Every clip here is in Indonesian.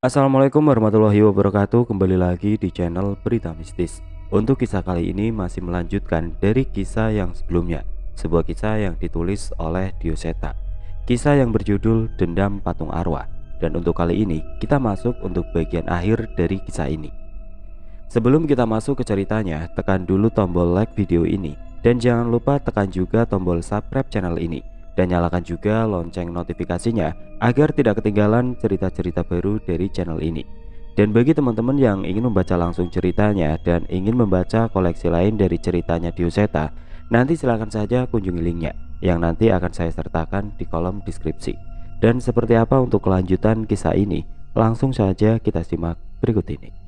Assalamualaikum warahmatullahi wabarakatuh. Kembali lagi di channel Berita Mistis. Untuk kisah kali ini masih melanjutkan dari kisah yang sebelumnya, sebuah kisah yang ditulis oleh Dioseta. Kisah yang berjudul Dendam Patung Arwah. Dan untuk kali ini kita masuk untuk bagian akhir dari kisah ini. Sebelum kita masuk ke ceritanya, tekan dulu tombol like video ini dan jangan lupa tekan juga tombol subscribe channel ini dan nyalakan juga lonceng notifikasinya agar tidak ketinggalan cerita-cerita baru dari channel ini. Dan bagi teman-teman yang ingin membaca langsung ceritanya dan ingin membaca koleksi lain dari ceritanya Dioseta, nanti silahkan saja kunjungi linknya yang nanti akan saya sertakan di kolom deskripsi. Dan seperti apa untuk kelanjutan kisah ini, langsung saja kita simak berikut ini.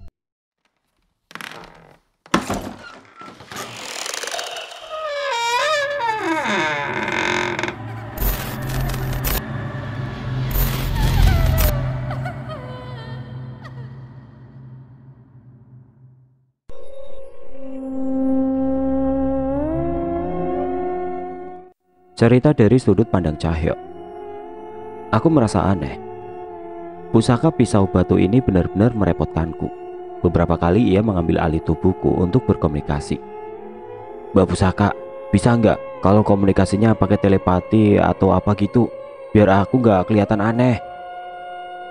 Cerita dari sudut pandang Cahyo. Aku merasa aneh. Pusaka pisau batu ini benar-benar merepotkanku. Beberapa kali ia mengambil alih tubuhku untuk berkomunikasi. Mbak Pusaka, bisa nggak kalau komunikasinya pakai telepati atau apa gitu, biar aku nggak kelihatan aneh?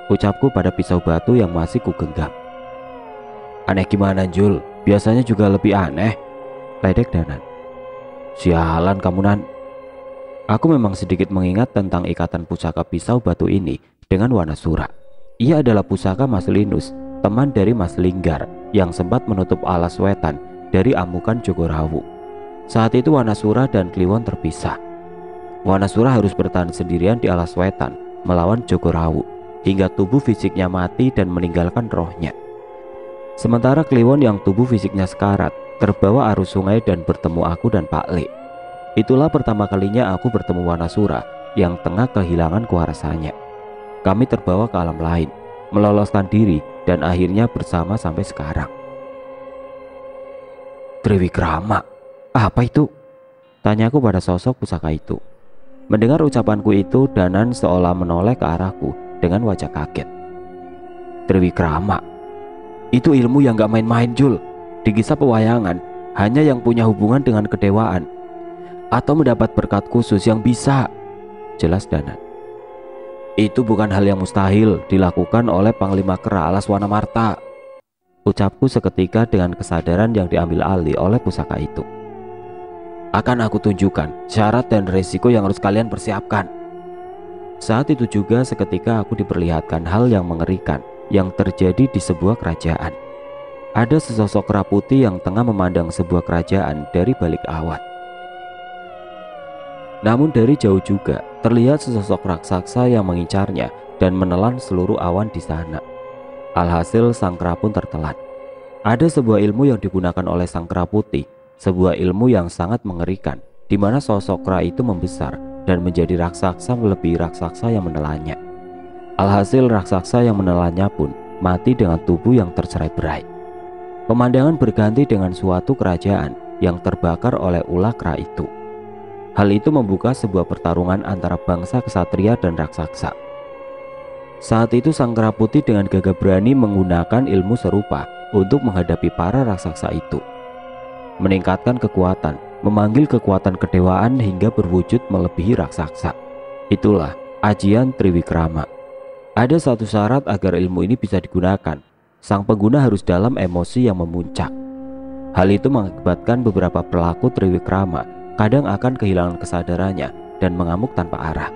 Ucapku pada pisau batu yang masih kugenggam. Aneh gimana Jul? Biasanya juga lebih aneh, ledek Danan. Sialan kamu Nan. Aku memang sedikit mengingat tentang ikatan pusaka pisau batu ini dengan Wanasura. Ia adalah pusaka Mas Linus, teman dari Mas Linggar yang sempat menutup alas wetan dari amukan Jogorawu. Saat itu Wanasura dan Kliwon terpisah. Wanasura harus bertahan sendirian di alas wetan melawan Jogorawu hingga tubuh fisiknya mati dan meninggalkan rohnya. Sementara Kliwon yang tubuh fisiknya sekarat terbawa arus sungai dan bertemu aku dan Pak Le. Itulah pertama kalinya aku bertemu Wanasura yang tengah kehilangan kuasanya. Kami terbawa ke alam lain, meloloskan diri dan akhirnya bersama sampai sekarang. Triwikrama, apa itu? Tanyaku pada sosok pusaka itu. Mendengar ucapanku itu, Danan seolah menoleh ke arahku dengan wajah kaget. Triwikrama, itu ilmu yang gak main-main Jul. Di kisah pewayangan, hanya yang punya hubungan dengan kedewaan atau mendapat berkat khusus yang bisa, jelas Danan. Itu bukan hal yang mustahil dilakukan oleh Panglima Kera alas Wanamarta, ucapku seketika dengan kesadaran yang diambil alih oleh pusaka itu. Akan aku tunjukkan syarat dan resiko yang harus kalian persiapkan. Saat itu juga seketika aku diperlihatkan hal yang mengerikan yang terjadi di sebuah kerajaan. Ada sesosok kera putih yang tengah memandang sebuah kerajaan dari balik awan. Namun dari jauh juga terlihat sesosok raksasa yang mengincarnya dan menelan seluruh awan di sana. Alhasil sang kera pun tertelan. Ada sebuah ilmu yang digunakan oleh sang kera putih, sebuah ilmu yang sangat mengerikan, di mana sosok kera itu membesar dan menjadi raksasa melebihi raksasa yang menelannya. Alhasil raksasa yang menelannya pun mati dengan tubuh yang tercerai-berai. Pemandangan berganti dengan suatu kerajaan yang terbakar oleh ulah kera itu. Hal itu membuka sebuah pertarungan antara bangsa kesatria dan raksasa. Saat itu sang kera putih dengan gagah berani menggunakan ilmu serupa untuk menghadapi para raksasa itu. Meningkatkan kekuatan, memanggil kekuatan kedewaan hingga berwujud melebihi raksasa. Itulah ajian Triwikrama. Ada satu syarat agar ilmu ini bisa digunakan. Sang pengguna harus dalam emosi yang memuncak. Hal itu mengakibatkan beberapa pelaku Triwikrama kadang akan kehilangan kesadarannya dan mengamuk tanpa arah.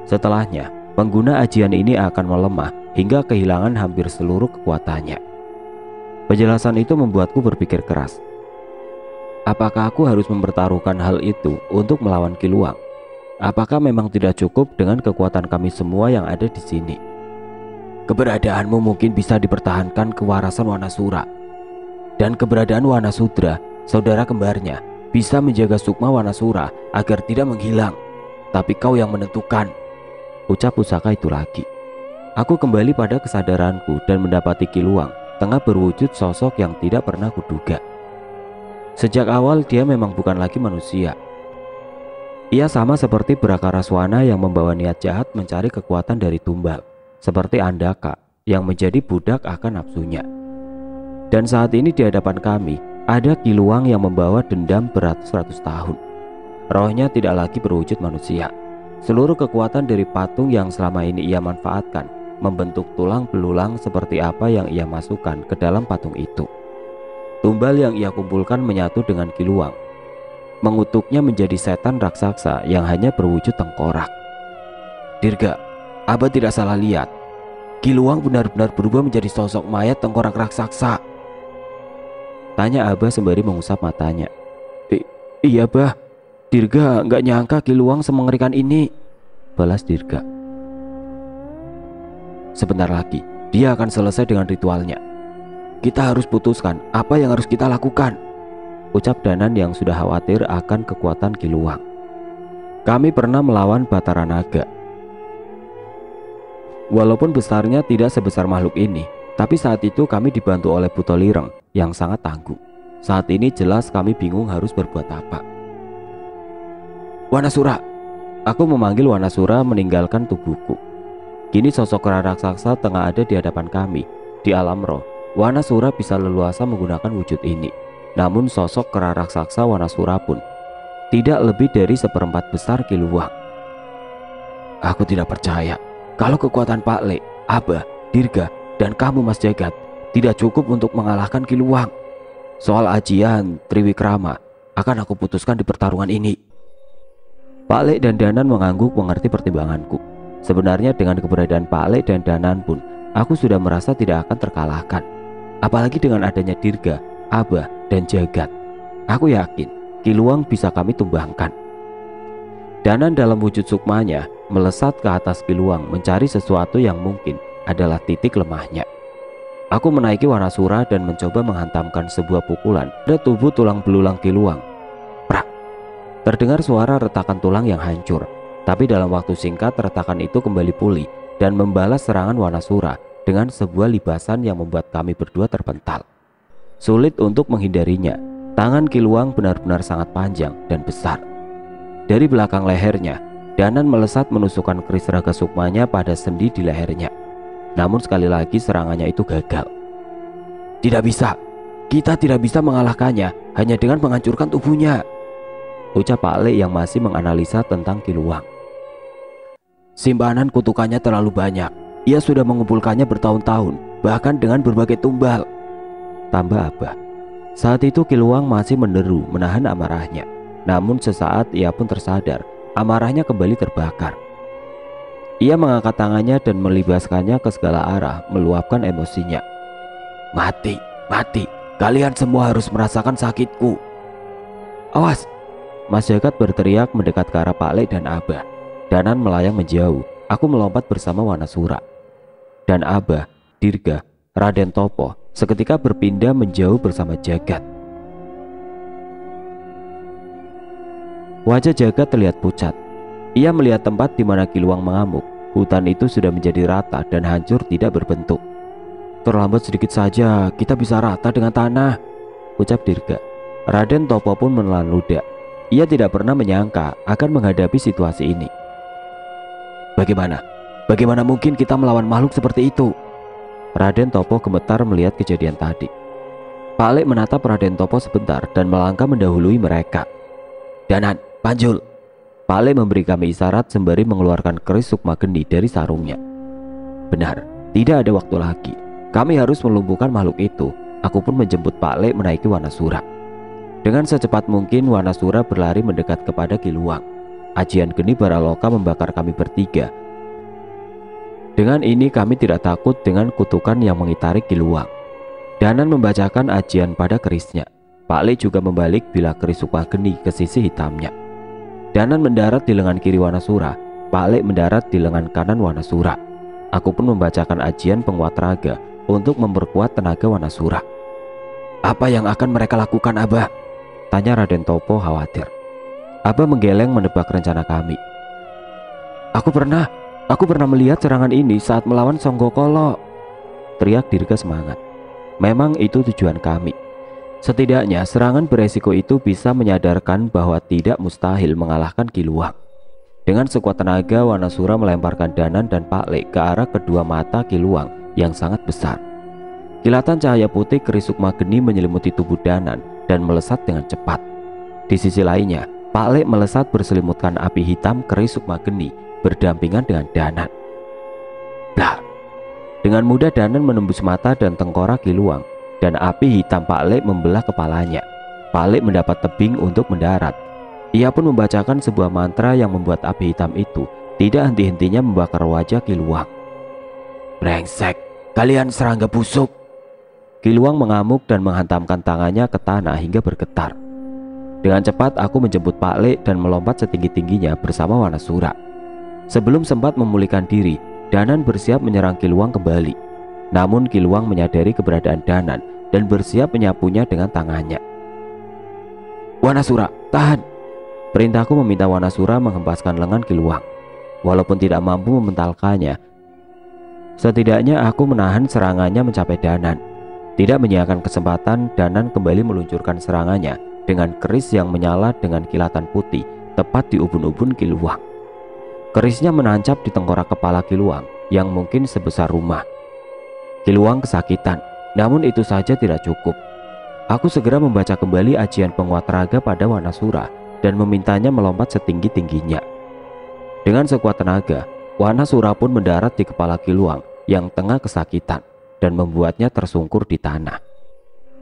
Setelahnya, pengguna ajian ini akan melemah hingga kehilangan hampir seluruh kekuatannya. Penjelasan itu membuatku berpikir keras. Apakah aku harus mempertaruhkan hal itu untuk melawan Kiluang? Apakah memang tidak cukup dengan kekuatan kami semua yang ada di sini? Keberadaanmu mungkin bisa dipertahankan kewarasan Wanasura, dan keberadaan Wanasudra, saudara kembarnya, bisa menjaga sukma Wanasura agar tidak menghilang. Tapi kau yang menentukan, ucap pusaka itu lagi. Aku kembali pada kesadaranku dan mendapati Kiluang tengah berwujud sosok yang tidak pernah kuduga. Sejak awal dia memang bukan lagi manusia. Ia sama seperti Brakaraswana yang membawa niat jahat mencari kekuatan dari tumbal, seperti Andaka yang menjadi budak akan nafsunya. Dan saat ini di hadapan kami ada Ki Luang yang membawa dendam beratus-ratus tahun. Rohnya tidak lagi berwujud manusia. Seluruh kekuatan dari patung yang selama ini ia manfaatkan membentuk tulang belulang seperti apa yang ia masukkan ke dalam patung itu. Tumbal yang ia kumpulkan menyatu dengan Ki Luang, mengutuknya menjadi setan raksasa yang hanya berwujud tengkorak. Dirga, Abah tidak salah lihat. Ki Luang benar-benar berubah menjadi sosok mayat tengkorak raksasa. Tanya Abah sembari mengusap matanya. Iya bah, Dirga nggak nyangka Ki Luang semengerikan ini, balas Dirga. Sebentar lagi dia akan selesai dengan ritualnya. Kita harus putuskan apa yang harus kita lakukan, ucap Danan yang sudah khawatir akan kekuatan Ki Luang. Kami pernah melawan Batara Naga. Walaupun besarnya tidak sebesar makhluk ini, tapi saat itu kami dibantu oleh Buto Lireng yang sangat tangguh. Saat ini jelas kami bingung harus berbuat apa. Wanasura, aku memanggil Wanasura meninggalkan tubuhku. Kini sosok raksasa tengah ada di hadapan kami. Di alam roh, Wanasura bisa leluasa menggunakan wujud ini. Namun sosok raksasa Wanasura pun tidak lebih dari seperempat besar Ki Luang. Aku tidak percaya kalau kekuatan Pak Le, Abah, Dirga, dan kamu Mas Jagat tidak cukup untuk mengalahkan Ki Luang. Soal ajian Triwikrama akan aku putuskan di pertarungan ini. Pak Le dan Danan mengangguk mengerti pertimbanganku. Sebenarnya dengan keberadaan Pak Le dan Danan pun aku sudah merasa tidak akan terkalahkan. Apalagi dengan adanya Dirga, Abah, dan Jagat. Aku yakin Ki Luang bisa kami tumbangkan. Danan dalam wujud sukmanya melesat ke atas Ki Luang mencari sesuatu yang mungkin adalah titik lemahnya. Aku menaiki Wanasura dan mencoba menghantamkan sebuah pukulan pada tubuh tulang belulang Ki Luang. Prak! Terdengar suara retakan tulang yang hancur. Tapi dalam waktu singkat retakan itu kembali pulih dan membalas serangan Wanasura dengan sebuah libasan yang membuat kami berdua terpental. Sulit untuk menghindarinya. Tangan Ki Luang benar-benar sangat panjang dan besar. Dari belakang lehernya, Danan melesat menusukkan keris raga sukmanya pada sendi di lehernya. Namun sekali lagi serangannya itu gagal. Tidak bisa, kita tidak bisa mengalahkannya hanya dengan menghancurkan tubuhnya, ucap Pak Le yang masih menganalisa tentang Ki Luang. Simpanan kutukannya terlalu banyak. Ia sudah mengumpulkannya bertahun-tahun, bahkan dengan berbagai tumbal, tambah Abah. Saat itu Ki Luang masih menderu menahan amarahnya. Namun sesaat ia pun tersadar, amarahnya kembali terbakar. Ia mengangkat tangannya dan melibaskannya ke segala arah, meluapkan emosinya. Mati, mati, kalian semua harus merasakan sakitku. Awas! Mas Jagat berteriak mendekat ke arah Pak Le dan Abah. Danan melayang menjauh, aku melompat bersama Wanasura. Dan Abah, Dirga, Raden Topo seketika berpindah menjauh bersama Jagat. Wajah Jagat terlihat pucat. Ia melihat tempat di mana Ki Luang mengamuk. Hutan itu sudah menjadi rata dan hancur tidak berbentuk. Terlambat sedikit saja kita bisa rata dengan tanah, ucap Dirga. Raden Topo pun menelan ludah. Ia tidak pernah menyangka akan menghadapi situasi ini. Bagaimana mungkin kita melawan makhluk seperti itu? Raden Topo gemetar melihat kejadian tadi. Pak Le menatap Raden Topo sebentar dan melangkah mendahului mereka. Danan, Panjul. Pak Le memberi kami isyarat sembari mengeluarkan keris sukma geni dari sarungnya. Benar, tidak ada waktu lagi. Kami harus melumpuhkan makhluk itu. Aku pun menjemput Pak Le menaiki Wanasura. Dengan secepat mungkin Wanasura berlari mendekat kepada Ki Luang. Ajian geni Baraloka membakar kami bertiga. Dengan ini kami tidak takut dengan kutukan yang mengitari Ki Luang. Danan membacakan ajian pada kerisnya. Pak Le juga membalik bila keris sukma geni ke sisi hitamnya. Danan mendarat di lengan kiri Wanasura, Pak Le mendarat di lengan kanan Wanasura. Aku pun membacakan ajian penguat raga untuk memperkuat tenaga Wanasura. Apa yang akan mereka lakukan, Abah? Tanya Raden Topo khawatir. Abah menggeleng menebak rencana kami. Aku pernah melihat serangan ini saat melawan Songgokolo, teriak Dirga semangat. Memang itu tujuan kami. Setidaknya serangan beresiko itu bisa menyadarkan bahwa tidak mustahil mengalahkan Ki Luang. Dengan sekuat tenaga Wanasura melemparkan Danan dan Pak Le ke arah kedua mata Ki Luang yang sangat besar. Kilatan cahaya putih keris sukma geni menyelimuti tubuh Danan dan melesat dengan cepat. Di sisi lainnya, Pak Lek melesat berselimutkan api hitam keris sukma geni berdampingan dengan Danan. Blar! Dengan mudah Danan menembus mata dan tengkorak Kiluang, dan api hitam Pak Lek membelah kepalanya. Pak Lek mendapat tebing untuk mendarat. Ia pun membacakan sebuah mantra yang membuat api hitam itu tidak henti-hentinya membakar wajah Kiluang. Brengsek, kalian serangga busuk! Kiluang mengamuk dan menghantamkan tangannya ke tanah hingga bergetar. Dengan cepat aku menjemput Pak Lek dan melompat setinggi-tingginya bersama Wanasura. Sebelum sempat memulihkan diri, Danan bersiap menyerang Kiluang kembali. Namun Kiluang menyadari keberadaan Danan dan bersiap menyapunya dengan tangannya. Wanasura, tahan! Perintahku meminta Wanasura menghempaskan lengan Kiluang. Walaupun tidak mampu mementalkannya, setidaknya aku menahan serangannya mencapai Danan. Tidak menyiapkan kesempatan, Danan kembali meluncurkan serangannya dengan keris yang menyala dengan kilatan putih tepat di ubun-ubun Kiluang. Kerisnya menancap di tengkorak kepala Kiluang yang mungkin sebesar rumah. Kiluang kesakitan, namun itu saja tidak cukup. Aku segera membaca kembali ajian penguat raga pada Wanasura dan memintanya melompat setinggi-tingginya. Dengan sekuat tenaga, Wanasura pun mendarat di kepala Kiluang yang tengah kesakitan dan membuatnya tersungkur di tanah.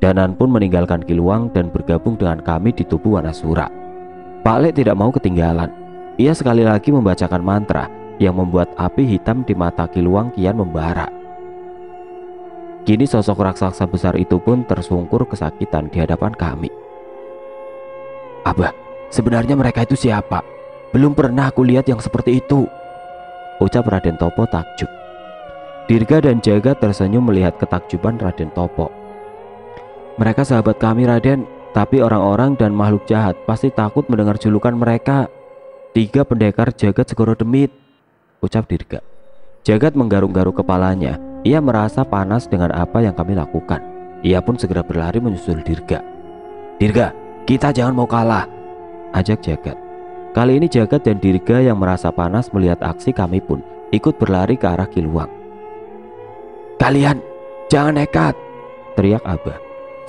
Danan pun meninggalkan Kiluang dan bergabung dengan kami di tubuh Wanasura. Pak Lek tidak mau ketinggalan. Ia sekali lagi membacakan mantra yang membuat api hitam di mata Kiluang kian membara. Kini sosok raksasa besar itu pun tersungkur kesakitan di hadapan kami. Abah, sebenarnya mereka itu siapa? Belum pernah aku lihat yang seperti itu, ucap Raden Topo takjub. Dirga dan Jagat tersenyum melihat ketakjuban Raden Topo. Mereka sahabat kami, Raden, tapi orang-orang dan makhluk jahat pasti takut mendengar julukan mereka. 3 pendekar Jagat Segoro Demit, ucap Dirga. Jagat menggaruk-garuk kepalanya. Ia merasa panas dengan apa yang kami lakukan. Ia pun segera berlari menyusul Dirga. Dirga, kita jangan mau kalah, ajak Jagat. Kali ini Jagat dan Dirga yang merasa panas melihat aksi kami pun ikut berlari ke arah Kiluang. Kalian jangan nekat, teriak Abah.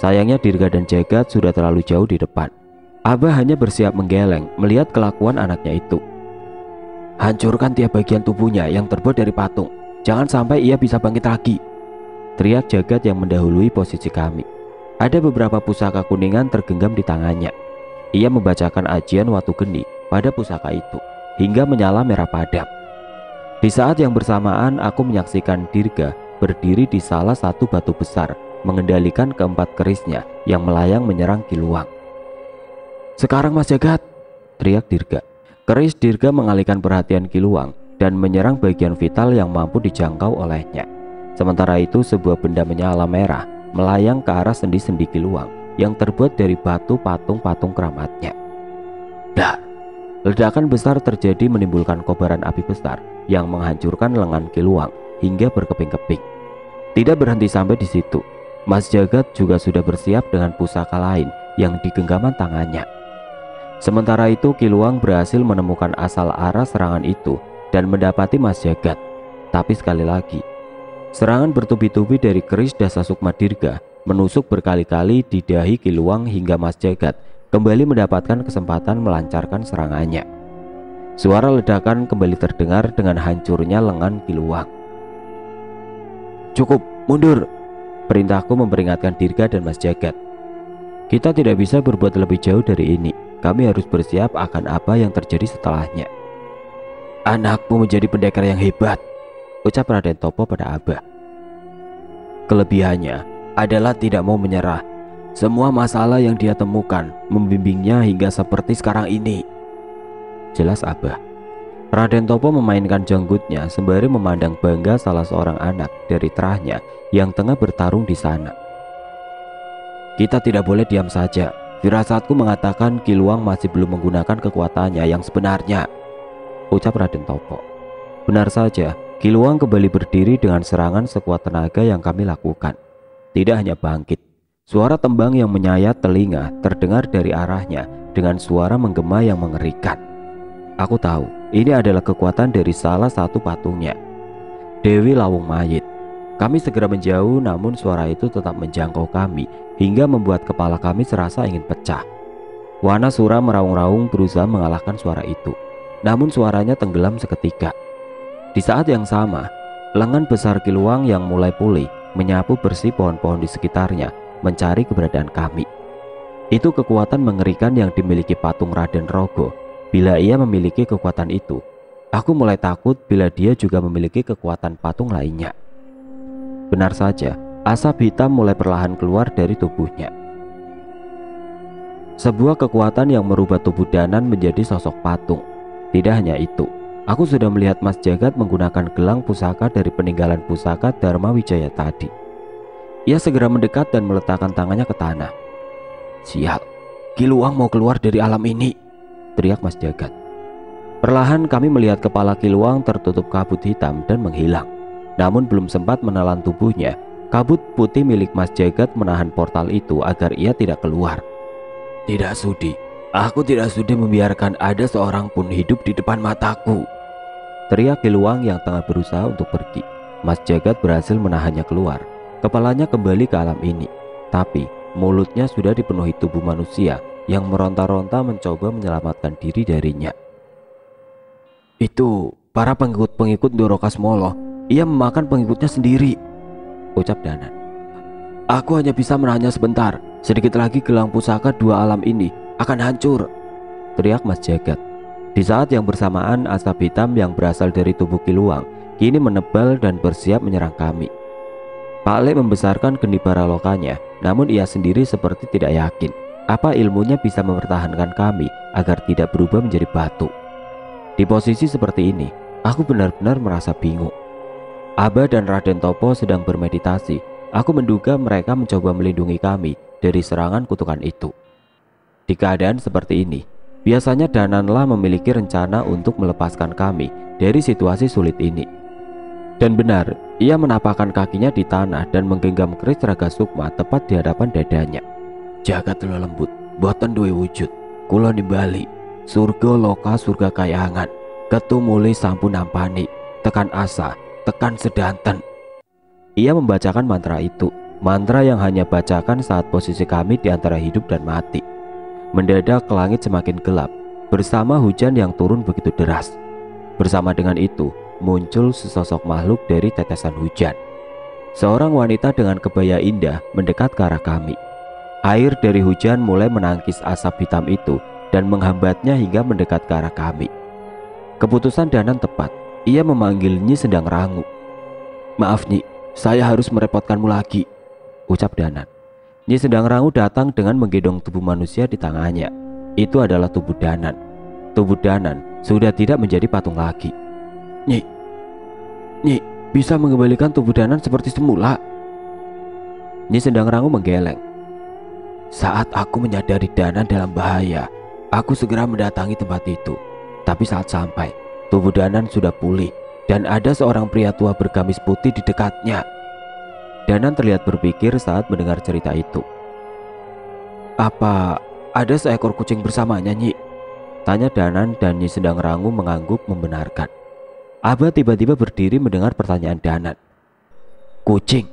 Sayangnya Dirga dan Jagat sudah terlalu jauh di depan. Abah hanya bersiap menggeleng melihat kelakuan anaknya itu. Hancurkan tiap bagian tubuhnya yang terbuat dari patung. Jangan sampai ia bisa bangkit lagi, teriak Jagat yang mendahului posisi kami. Ada beberapa pusaka kuningan tergenggam di tangannya. Ia membacakan ajian watu geni pada pusaka itu hingga menyala merah padam. Di saat yang bersamaan aku menyaksikan Dirga berdiri di salah satu batu besar mengendalikan keempat kerisnya yang melayang menyerang Kiluang. Sekarang Mas Jagat, teriak Dirga. Keris Dirga mengalihkan perhatian Kiluang dan menyerang bagian vital yang mampu dijangkau olehnya. Sementara itu sebuah benda menyala merah melayang ke arah sendi-sendi Kiluang yang terbuat dari batu patung-patung keramatnya. Dar! Ledakan besar terjadi menimbulkan kobaran api besar yang menghancurkan lengan Kiluang hingga berkeping-keping. Tidak berhenti sampai di situ, Mas Jagat juga sudah bersiap dengan pusaka lain yang di genggaman tangannya. Sementara itu Kiluang berhasil menemukan asal arah serangan itu dan mendapati Mas Jagat. Tapi sekali lagi, serangan bertubi-tubi dari keris Dasa Sukma Dirga menusuk berkali-kali di dahi Kiluang hingga Mas Jagat kembali mendapatkan kesempatan melancarkan serangannya. Suara ledakan kembali terdengar dengan hancurnya lengan Kiluang. Cukup, mundur, perintahku memperingatkan Dirga dan Mas Jagat. Kita tidak bisa berbuat lebih jauh dari ini. Kami harus bersiap akan apa yang terjadi setelahnya. Anakmu menjadi pendekar yang hebat, ucap Raden Topo pada Abah. Kelebihannya adalah tidak mau menyerah. Semua masalah yang dia temukan membimbingnya hingga seperti sekarang ini, jelas Abah. Raden Topo memainkan janggutnya sembari memandang bangga salah seorang anak dari terahnya yang tengah bertarung di sana. Kita tidak boleh diam saja. Firasatku mengatakan Kiluang masih belum menggunakan kekuatannya yang sebenarnya, ucap Raden Topo. Benar saja, Kiluang kembali berdiri dengan serangan sekuat tenaga yang kami lakukan. Tidak hanya bangkit, suara tembang yang menyayat telinga terdengar dari arahnya dengan suara menggema yang mengerikan. Aku tahu ini adalah kekuatan dari salah satu patungnya, Dewi Lawung Mayit. Kami segera menjauh, namun suara itu tetap menjangkau kami hingga membuat kepala kami serasa ingin pecah. Wana Sura meraung-raung berusaha mengalahkan suara itu, namun suaranya tenggelam seketika. Di saat yang sama, lengan besar Kiluang yang mulai pulih menyapu bersih pohon-pohon di sekitarnya, mencari keberadaan kami. Itu kekuatan mengerikan yang dimiliki patung Raden Rogo. Bila ia memiliki kekuatan itu, aku mulai takut bila dia juga memiliki kekuatan patung lainnya. Benar saja, asap hitam mulai perlahan keluar dari tubuhnya. Sebuah kekuatan yang merubah tubuh Danan menjadi sosok patung. Tidak hanya itu, aku sudah melihat Mas Jagat menggunakan gelang pusaka dari peninggalan pusaka Dharma Wijaya tadi. Ia segera mendekat dan meletakkan tangannya ke tanah. "Sial, Kiluang mau keluar dari alam ini," teriak Mas Jagat. Perlahan kami melihat kepala Kiluang tertutup kabut hitam dan menghilang. Namun belum sempat menelan tubuhnya, kabut putih milik Mas Jagat menahan portal itu agar ia tidak keluar. "Tidak sudi, aku tidak sudi membiarkan ada seorang pun hidup di depan mataku," teriak Kiluang yang tengah berusaha untuk pergi. Mas Jagat berhasil menahannya keluar. Kepalanya kembali ke alam ini, tapi mulutnya sudah dipenuhi tubuh manusia yang meronta-ronta mencoba menyelamatkan diri darinya. "Itu para pengikut-pengikut Dorokasmolo. Ia memakan pengikutnya sendiri," ucap Danan. "Aku hanya bisa menahannya sebentar. Sedikit lagi gelang pusaka dua alam ini akan hancur," teriak Mas Jagat. Di saat yang bersamaan, asap hitam yang berasal dari tubuh Kiluang kini menebal dan bersiap menyerang kami. Pak Le membesarkan kendi paralokanya, namun ia sendiri seperti tidak yakin apa ilmunya bisa mempertahankan kami agar tidak berubah menjadi batu. Di posisi seperti ini, aku benar-benar merasa bingung. Aba dan Raden Topo sedang bermeditasi. Aku menduga mereka mencoba melindungi kami dari serangan kutukan itu. Di keadaan seperti ini, biasanya Dananlah memiliki rencana untuk melepaskan kami dari situasi sulit ini. Dan benar, ia menapakkan kakinya di tanah dan menggenggam keris Raga Sukma tepat di hadapan dadanya. "Jagat lelembut, boten duwe wujud. Kula nimbali, surga loka surga kayangan. Ketu muli sampun nampani, tekan asa, tekan sedanten." Ia membacakan mantra itu, mantra yang hanya bacakan saat posisi kami di antara hidup dan mati. Mendadak langit semakin gelap, bersama hujan yang turun begitu deras. Bersama dengan itu, muncul sesosok makhluk dari tetesan hujan. Seorang wanita dengan kebaya indah mendekat ke arah kami. Air dari hujan mulai menangkis asap hitam itu dan menghambatnya hingga mendekat ke arah kami. Keputusan Danan tepat. Ia memanggil Nyi Sendang Rangu. "Maaf Nyi, saya harus merepotkanmu lagi," ucap Danan. Nyi Sendang Rangu datang dengan menggendong tubuh manusia di tangannya. Itu adalah tubuh Danan. Tubuh Danan sudah tidak menjadi patung lagi. Nyi, bisa mengembalikan tubuh Danan seperti semula?" Nyi Sendang Rangu menggeleng. "Saat aku menyadari Danan dalam bahaya, aku segera mendatangi tempat itu. Tapi saat sampai, tubuh Danan sudah pulih dan ada seorang pria tua bergamis putih di dekatnya." Danan terlihat berpikir saat mendengar cerita itu. "Apa ada seekor kucing bersamanya, Nyi?" tanya Danan, dan Nyi Sendang Rangu mengangguk membenarkan. Abah tiba-tiba berdiri mendengar pertanyaan Danan. "Kucing?"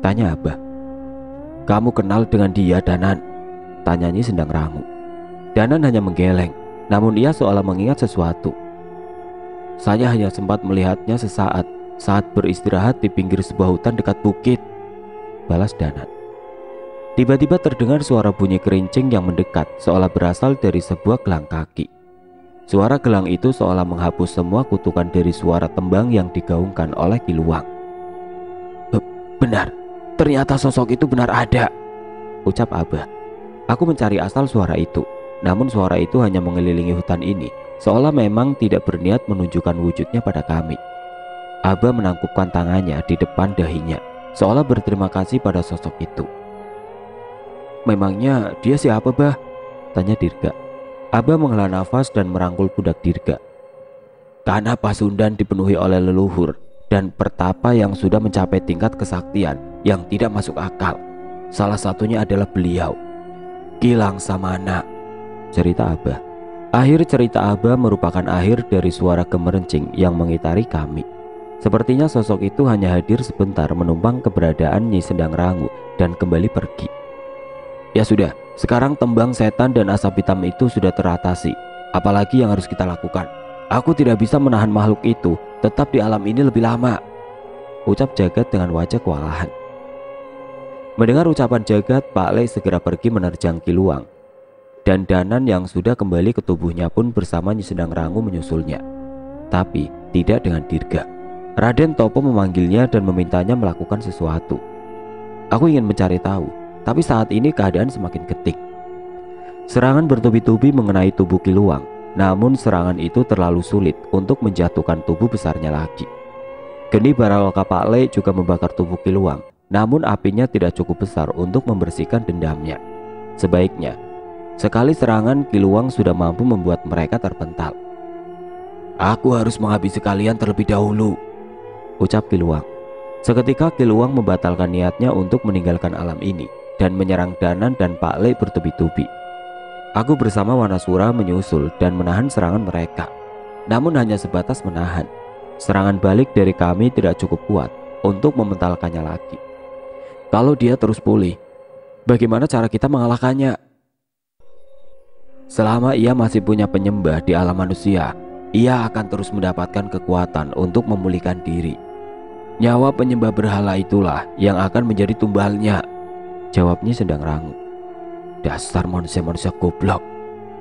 tanya Abah. "Kamu kenal dengan dia, Danan?" tanya Nyi Sendang Rangu. Danan hanya menggeleng, namun ia seolah mengingat sesuatu. "Saya hanya sempat melihatnya sesaat saat beristirahat di pinggir sebuah hutan dekat bukit," balas Danan. Tiba-tiba terdengar suara bunyi kerincing yang mendekat, seolah berasal dari sebuah gelang kaki. Suara gelang itu seolah menghapus semua kutukan dari suara tembang yang digaungkan oleh Kiluang. "Benar, ternyata sosok itu benar ada," ucap Abah. Aku mencari asal suara itu, namun suara itu hanya mengelilingi hutan ini, seolah memang tidak berniat menunjukkan wujudnya pada kami. Abah menangkupkan tangannya di depan dahinya, seolah berterima kasih pada sosok itu. "Memangnya dia siapa, Bah?" tanya Dirga. Abah menghela nafas dan merangkul pundak Dirga. "Tanah Pasundan dipenuhi oleh leluhur dan pertapa yang sudah mencapai tingkat kesaktian yang tidak masuk akal. Salah satunya adalah beliau, Kilang Samana," cerita Abah. Akhir cerita Abah merupakan akhir dari suara gemerencing yang mengitari kami. Sepertinya sosok itu hanya hadir sebentar menumpang keberadaan Nyi Sendang Rangu dan kembali pergi. Ya sudah, sekarang tembang setan dan asap hitam itu sudah teratasi. Apalagi yang harus kita lakukan? Aku tidak bisa menahan makhluk itu tetap di alam ini lebih lama, ucap Jagat dengan wajah kewalahan. Mendengar ucapan Jagat, Pak Le segera pergi menerjang Kiluang. Dan Danan yang sudah kembali ke tubuhnya pun bersama Nyi Sendang Rangu menyusulnya. Tapi tidak dengan dirga. Raden Topo memanggilnya dan memintanya melakukan sesuatu. Aku ingin mencari tahu, tapi saat ini keadaan semakin genting. Serangan bertubi-tubi mengenai tubuh Kiluang, namun serangan itu terlalu sulit untuk menjatuhkan tubuh besarnya lagi. Geni Baraloka Pak Le juga membakar tubuh Kiluang, namun apinya tidak cukup besar untuk membersihkan dendamnya. Sebaiknya, sekali serangan Kiluang sudah mampu membuat mereka terpental. Aku harus menghabisi kalian terlebih dahulu, ucap Kiluang. Seketika Kiluang membatalkan niatnya untuk meninggalkan alam ini dan menyerang Danan dan Pak Le bertubi-tubi. Aku bersama Wanasura menyusul dan menahan serangan mereka. Namun hanya sebatas menahan. Serangan balik dari kami tidak cukup kuat untuk mementalkannya lagi. Kalau dia terus pulih, bagaimana cara kita mengalahkannya? Selama ia masih punya penyembah di alam manusia, ia akan terus mendapatkan kekuatan untuk memulihkan diri. Nyawa penyembah berhala itulah yang akan menjadi tumbalnya, jawabnya Sendang Rangu. Dasar manusia-manusia goblok,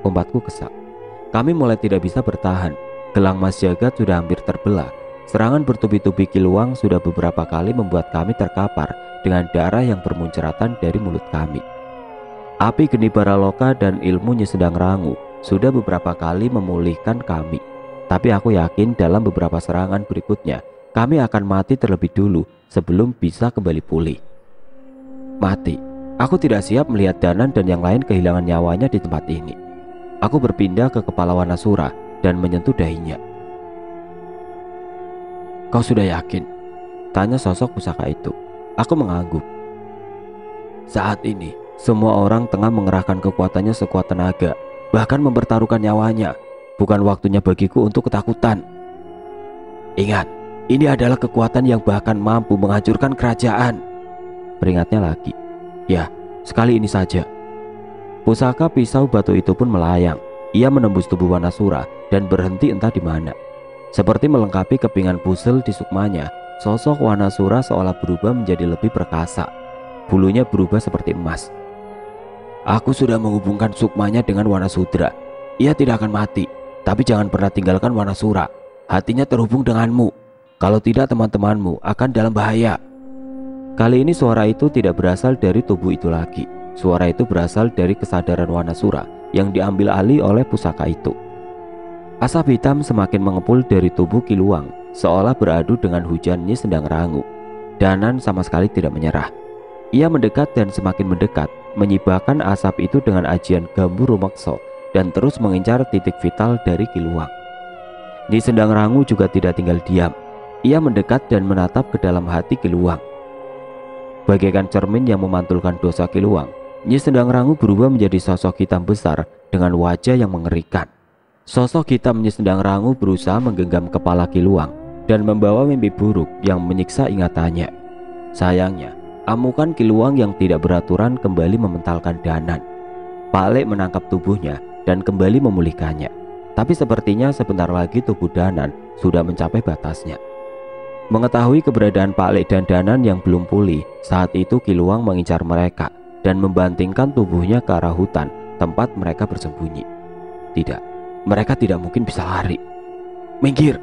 umbatku kesal. Kami mulai tidak bisa bertahan. Gelang Mas Jagat sudah hampir terbelah. Serangan bertubi-tubi Kiluang sudah beberapa kali membuat kami terkapar dengan darah yang bermunceratan dari mulut kami. Api Geni Baraloka dan ilmu Nyi Sendang Rangu sudah beberapa kali memulihkan kami. Tapi aku yakin dalam beberapa serangan berikutnya kami akan mati terlebih dulu sebelum bisa kembali pulih. Mati. Aku tidak siap melihat Danan dan yang lain kehilangan nyawanya di tempat ini. Aku berpindah ke kepala Wanasura dan menyentuh dahinya. Kau sudah yakin? Tanya sosok pusaka itu. Aku mengangguk. Saat ini semua orang tengah mengerahkan kekuatannya sekuat tenaga, bahkan mempertaruhkan nyawanya. Bukan waktunya bagiku untuk ketakutan. Ingat, ini adalah kekuatan yang bahkan mampu menghancurkan kerajaan, peringatnya lagi. Ya, sekali ini saja. Pusaka pisau batu itu pun melayang. Ia menembus tubuh Wanasura dan berhenti entah di mana. Seperti melengkapi kepingan puzzle di sukmanya, sosok Wanasura seolah berubah menjadi lebih perkasa. Bulunya berubah seperti emas. Aku sudah menghubungkan sukmanya dengan Wanasudra. Ia tidak akan mati, tapi jangan pernah tinggalkan Wanasura. Hatinya terhubung denganmu. Kalau tidak, teman-temanmu akan dalam bahaya. Kali ini suara itu tidak berasal dari tubuh itu lagi. Suara itu berasal dari kesadaran Wanasura yang diambil alih oleh pusaka itu. Asap hitam semakin mengepul dari tubuh Kiluang, seolah beradu dengan hujan Nyi Sendang Rangu. Danan sama sekali tidak menyerah. Ia mendekat dan semakin mendekat, menyibakkan asap itu dengan ajian Gambu Rumakso dan terus mengincar titik vital dari Kiluang. Nyi Sendang Rangu juga tidak tinggal diam. Ia mendekat dan menatap ke dalam hati Kiluang. Bagaikan cermin yang memantulkan dosa Kiluang, Nyi Sendang Rangu berubah menjadi sosok hitam besar dengan wajah yang mengerikan. Sosok hitam Nyi Sendang Rangu berusaha menggenggam kepala Kiluang dan membawa mimpi buruk yang menyiksa ingatannya. Sayangnya, amukan Kiluang yang tidak beraturan kembali mementalkan Danan. Pak Le menangkap tubuhnya dan kembali memulihkannya. Tapi sepertinya sebentar lagi tubuh Danan sudah mencapai batasnya. Mengetahui keberadaan Pak Le dan Danan yang belum pulih, saat itu Kiluang mengincar mereka dan membantingkan tubuhnya ke arah hutan tempat mereka bersembunyi. Tidak, mereka tidak mungkin bisa lari. Minggir!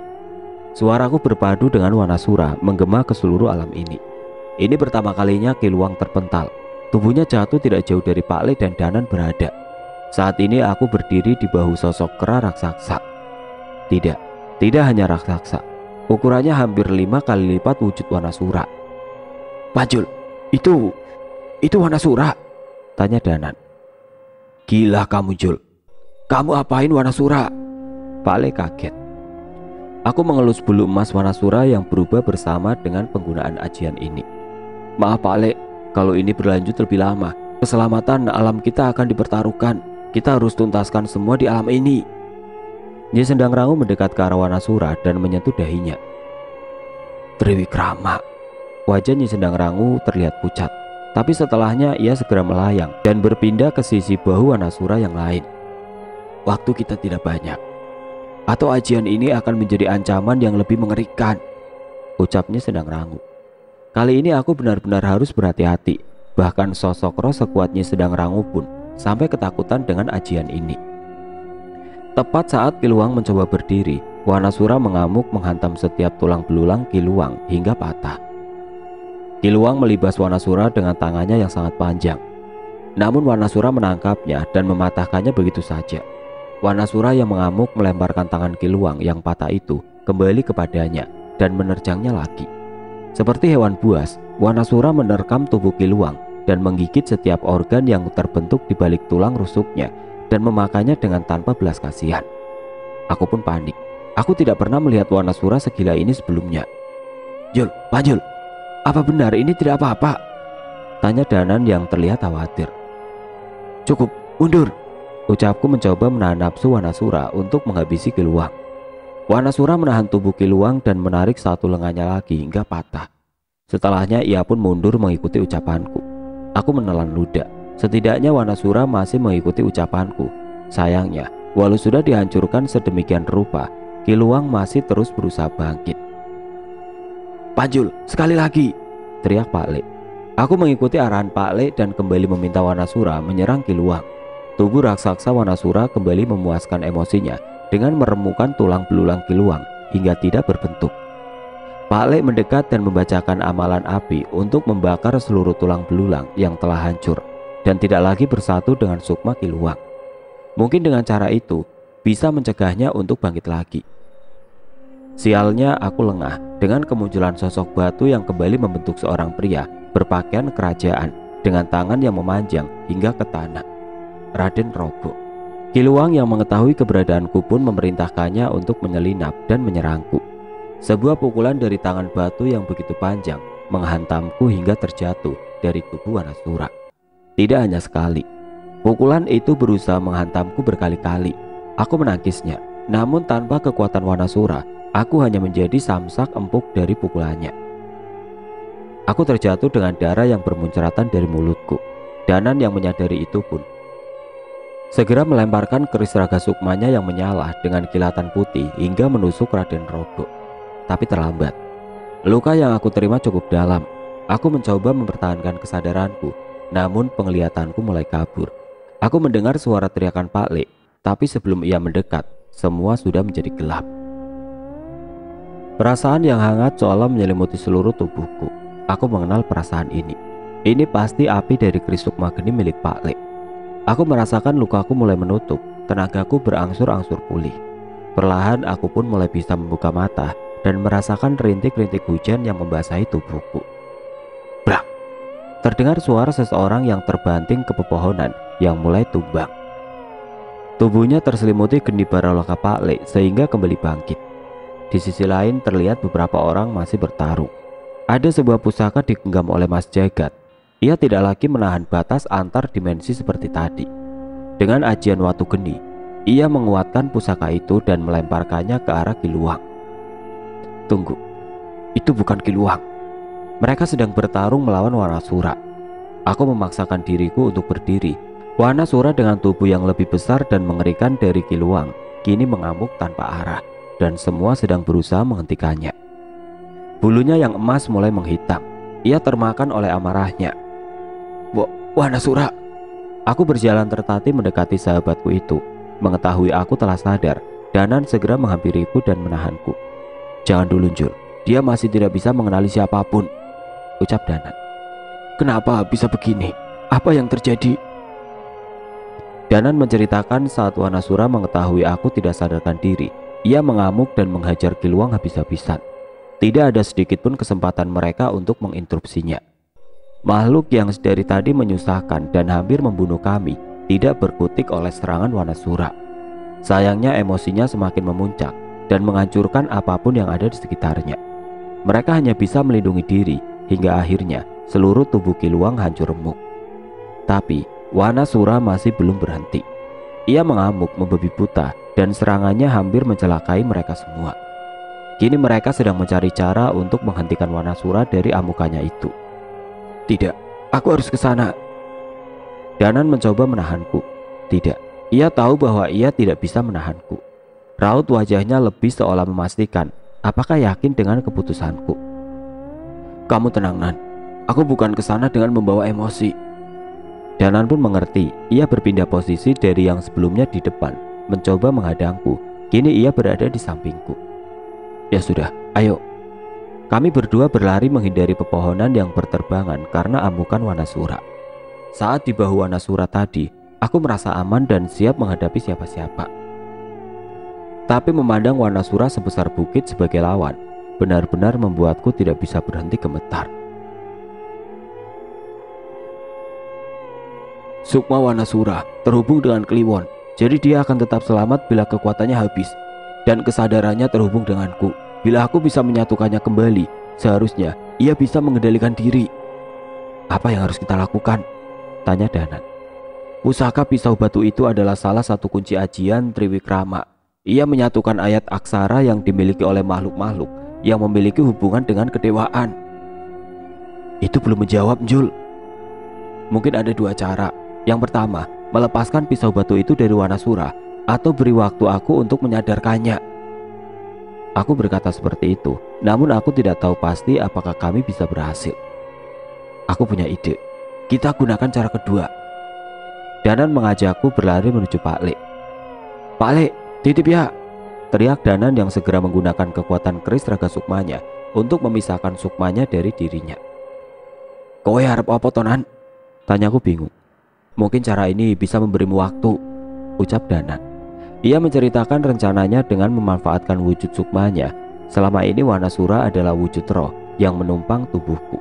Suaraku berpadu dengan Wanasura menggema ke seluruh alam ini. Ini pertama kalinya Kiluang terpental. Tubuhnya jatuh tidak jauh dari Pak Le dan Danan berada. Saat ini aku berdiri di bahu sosok kera raksasa. Tidak hanya raksasa. Ukurannya hampir 5 kali lipat wujud Wanasura. Pajul, itu Wanasura? Tanya Danan. Gila kamu, Jul. Kamu apain Wanasura? Pak Le kaget. Aku mengelus bulu emas Wanasura yang berubah bersama dengan penggunaan ajian ini. Maaf Pak Le, kalau ini berlanjut lebih lama, keselamatan alam kita akan dipertaruhkan. Kita harus tuntaskan semua di alam ini. Nyi Sendang Rangu mendekat ke arah Wanasura dan menyentuh dahinya. Triwikrama. Wajah Nyi Sendang Rangu terlihat pucat, tapi setelahnya ia segera melayang dan berpindah ke sisi bahu Wanasura yang lain. Waktu kita tidak banyak, atau ajian ini akan menjadi ancaman yang lebih mengerikan, ucapnya Sendang Rangu. Kali ini aku benar-benar harus berhati-hati. Bahkan sosok roh sekuatnya Sendang Rangu pun sampai ketakutan dengan ajian ini. Tepat saat Kiluang mencoba berdiri, Wanasura mengamuk menghantam setiap tulang belulang Kiluang hingga patah. Kiluang melibas Wanasura dengan tangannya yang sangat panjang. Namun Wanasura menangkapnya dan mematahkannya begitu saja. Wanasura yang mengamuk melemparkan tangan Kiluang yang patah itu kembali kepadanya dan menerjangnya lagi. Seperti hewan buas, Wanasura menerkam tubuh Kiluang dan menggigit setiap organ yang terbentuk di balik tulang rusuknya dan memakannya dengan tanpa belas kasihan. Aku pun panik. Aku tidak pernah melihat Wanasura segila ini sebelumnya. Jul, Pak Jul, apa benar ini tidak apa-apa? Tanya Danan yang terlihat khawatir. Cukup, mundur, ucapku mencoba menahan nafsu Wanasura untuk menghabisi Kiluang. Wanasura menahan tubuh Kiluang dan menarik satu lengannya lagi hingga patah. Setelahnya ia pun mundur mengikuti ucapanku. Aku menelan ludah. Setidaknya Wanasura masih mengikuti ucapanku. Sayangnya, walau sudah dihancurkan sedemikian rupa, Kiluang masih terus berusaha bangkit. Panjul, sekali lagi, teriak Pak Le. Aku mengikuti arahan Pak Le dan kembali meminta Wanasura menyerang Kiluang. Tubuh raksasa Wanasura kembali memuaskan emosinya dengan meremukkan tulang belulang Kiluang hingga tidak berbentuk. Pak Le mendekat dan membacakan amalan api untuk membakar seluruh tulang belulang yang telah hancur dan tidak lagi bersatu dengan sukma Kiluang. Mungkin dengan cara itu bisa mencegahnya untuk bangkit lagi. Sialnya aku lengah dengan kemunculan sosok batu yang kembali membentuk seorang pria berpakaian kerajaan dengan tangan yang memanjang hingga ke tanah. Raden Rogo. Kiluang yang mengetahui keberadaanku pun memerintahkannya untuk menyelinap dan menyerangku. Sebuah pukulan dari tangan batu yang begitu panjang menghantamku hingga terjatuh dari tubuh Wanasura. Tidak hanya sekali, pukulan itu berusaha menghantamku berkali-kali. Aku menangkisnya, namun tanpa kekuatan Wanasura, aku hanya menjadi samsak empuk dari pukulannya. Aku terjatuh dengan darah yang bermuncratan dari mulutku. Danan yang menyadari itu pun segera melemparkan keris raga sukmanya yang menyala dengan kilatan putih hingga menusuk Raden Rogo. Tapi terlambat. Luka yang aku terima cukup dalam. Aku mencoba mempertahankan kesadaranku, namun penglihatanku mulai kabur. Aku mendengar suara teriakan Pak Le, tapi sebelum ia mendekat, semua sudah menjadi gelap. Perasaan yang hangat seolah menyelimuti seluruh tubuhku. Aku mengenal perasaan ini. Ini pasti api dari keris sukma geni milik Pak Le. Aku merasakan lukaku mulai menutup, tenagaku berangsur-angsur pulih. Perlahan aku pun mulai bisa membuka mata dan merasakan rintik-rintik hujan yang membasahi tubuhku. Brak! Terdengar suara seseorang yang terbanting ke pepohonan yang mulai tumbang. Tubuhnya terselimuti geni baraloka Pak Le sehingga kembali bangkit. Di sisi lain terlihat beberapa orang masih bertarung. Ada sebuah pusaka digenggam oleh Mas Jagat. Ia tidak lagi menahan batas antar dimensi seperti tadi. Dengan ajian watu geni, ia menguatkan pusaka itu dan melemparkannya ke arah Kiluang. Tunggu, itu bukan Kiluang. Mereka sedang bertarung melawan Wanasura. Aku memaksakan diriku untuk berdiri. Wanasura dengan tubuh yang lebih besar dan mengerikan dari Kiluang kini mengamuk tanpa arah, dan semua sedang berusaha menghentikannya. Bulunya yang emas mulai menghitam. Ia termakan oleh amarahnya. Wanasura! Aku berjalan tertatih mendekati sahabatku itu. Mengetahui aku telah sadar, Danan segera menghampiriku dan menahanku. Jangan dulu, Jul. Dia masih tidak bisa mengenali siapapun, ucap Danan. Kenapa bisa begini? Apa yang terjadi? Danan menceritakan saat Wanasura mengetahui aku tidak sadarkan diri. Ia mengamuk dan menghajar Kiluang habis-habisan. Tidak ada sedikit pun kesempatan mereka untuk menginterupsinya. Makhluk yang dari tadi menyusahkan dan hampir membunuh kami tidak berkutik oleh serangan Wanasura. Sayangnya emosinya semakin memuncak dan menghancurkan apapun yang ada di sekitarnya. Mereka hanya bisa melindungi diri hingga akhirnya seluruh tubuh Kiluang hancur remuk. Tapi Wanasura masih belum berhenti. Ia mengamuk membabi buta dan serangannya hampir mencelakai mereka semua. Kini mereka sedang mencari cara untuk menghentikan Wanasura dari amukannya itu. Tidak, aku harus ke sana. Danan mencoba menahanku. Tidak, ia tahu bahwa ia tidak bisa menahanku. Raut wajahnya lebih seolah memastikan apakah yakin dengan keputusanku. Kamu tenang, Nan. Aku bukan ke sana dengan membawa emosi. Danan pun mengerti. Ia berpindah posisi dari yang sebelumnya di depan, mencoba menghadangku. Kini ia berada di sampingku. Ya sudah, ayo. Kami berdua berlari menghindari pepohonan yang berterbangan karena amukan Wanasura. Saat di bahu Wanasura tadi, aku merasa aman dan siap menghadapi siapa-siapa. Tapi memandang Wanasura sebesar bukit sebagai lawan benar-benar membuatku tidak bisa berhenti gemetar. Sukma Wanasura terhubung dengan Kliwon, jadi dia akan tetap selamat bila kekuatannya habis. Dan kesadarannya terhubung denganku. Bila aku bisa menyatukannya kembali, seharusnya ia bisa mengendalikan diri. Apa yang harus kita lakukan? Tanya Danan. Pusaka pisau batu itu adalah salah satu kunci ajian Triwikrama. Ia menyatukan ayat aksara yang dimiliki oleh makhluk-makhluk yang memiliki hubungan dengan kedewaan. Itu belum menjawab, Jul. Mungkin ada dua cara. Yang pertama, melepaskan pisau batu itu dari Wanasura, atau beri waktu aku untuk menyadarkannya. Aku berkata seperti itu, namun aku tidak tahu pasti apakah kami bisa berhasil. Aku punya ide. Kita gunakan cara kedua. Danan mengajakku berlari menuju Pak Le. Pak Le, titip ya, teriak Danan yang segera menggunakan kekuatan keris raga sukmanya untuk memisahkan sukmanya dari dirinya. Kowe harap apa tonan? Tanyaku bingung. Mungkin cara ini bisa memberimu waktu, ucap Danan. Ia menceritakan rencananya dengan memanfaatkan wujud sukmanya. Selama ini Wanasura adalah wujud roh yang menumpang tubuhku.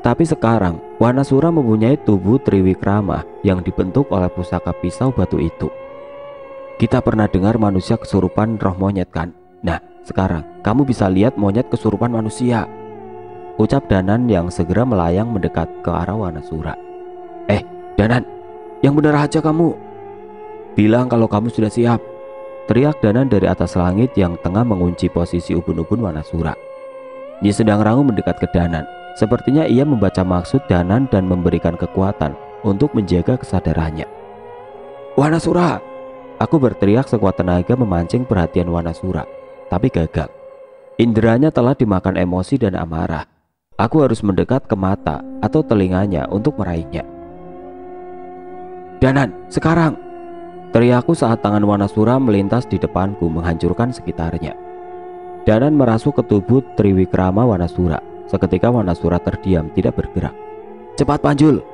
Tapi sekarang Wanasura mempunyai tubuh Triwikrama yang dibentuk oleh pusaka pisau batu itu. Kita pernah dengar manusia kesurupan roh monyet kan? Nah, sekarang kamu bisa lihat monyet kesurupan manusia, ucap Danan yang segera melayang mendekat ke arah Wanasura. Danan, yang benar aja kamu. Bilang kalau kamu sudah siap, teriak Danan dari atas langit yang tengah mengunci posisi ubun-ubun Wanasura. Dia sedang ragu mendekat ke Danan. Sepertinya ia membaca maksud Danan dan memberikan kekuatan untuk menjaga kesadarannya. Wanasura! Aku berteriak sekuat tenaga memancing perhatian Wanasura, tapi gagal. Inderanya telah dimakan emosi dan amarah. Aku harus mendekat ke mata atau telinganya untuk meraihnya. Danan, sekarang! Teriakku saat tangan Wanasura melintas di depanku menghancurkan sekitarnya. Danan merasuk ke tubuh Triwikrama Wanasura. Seketika Wanasura terdiam, tidak bergerak. Cepat panjul!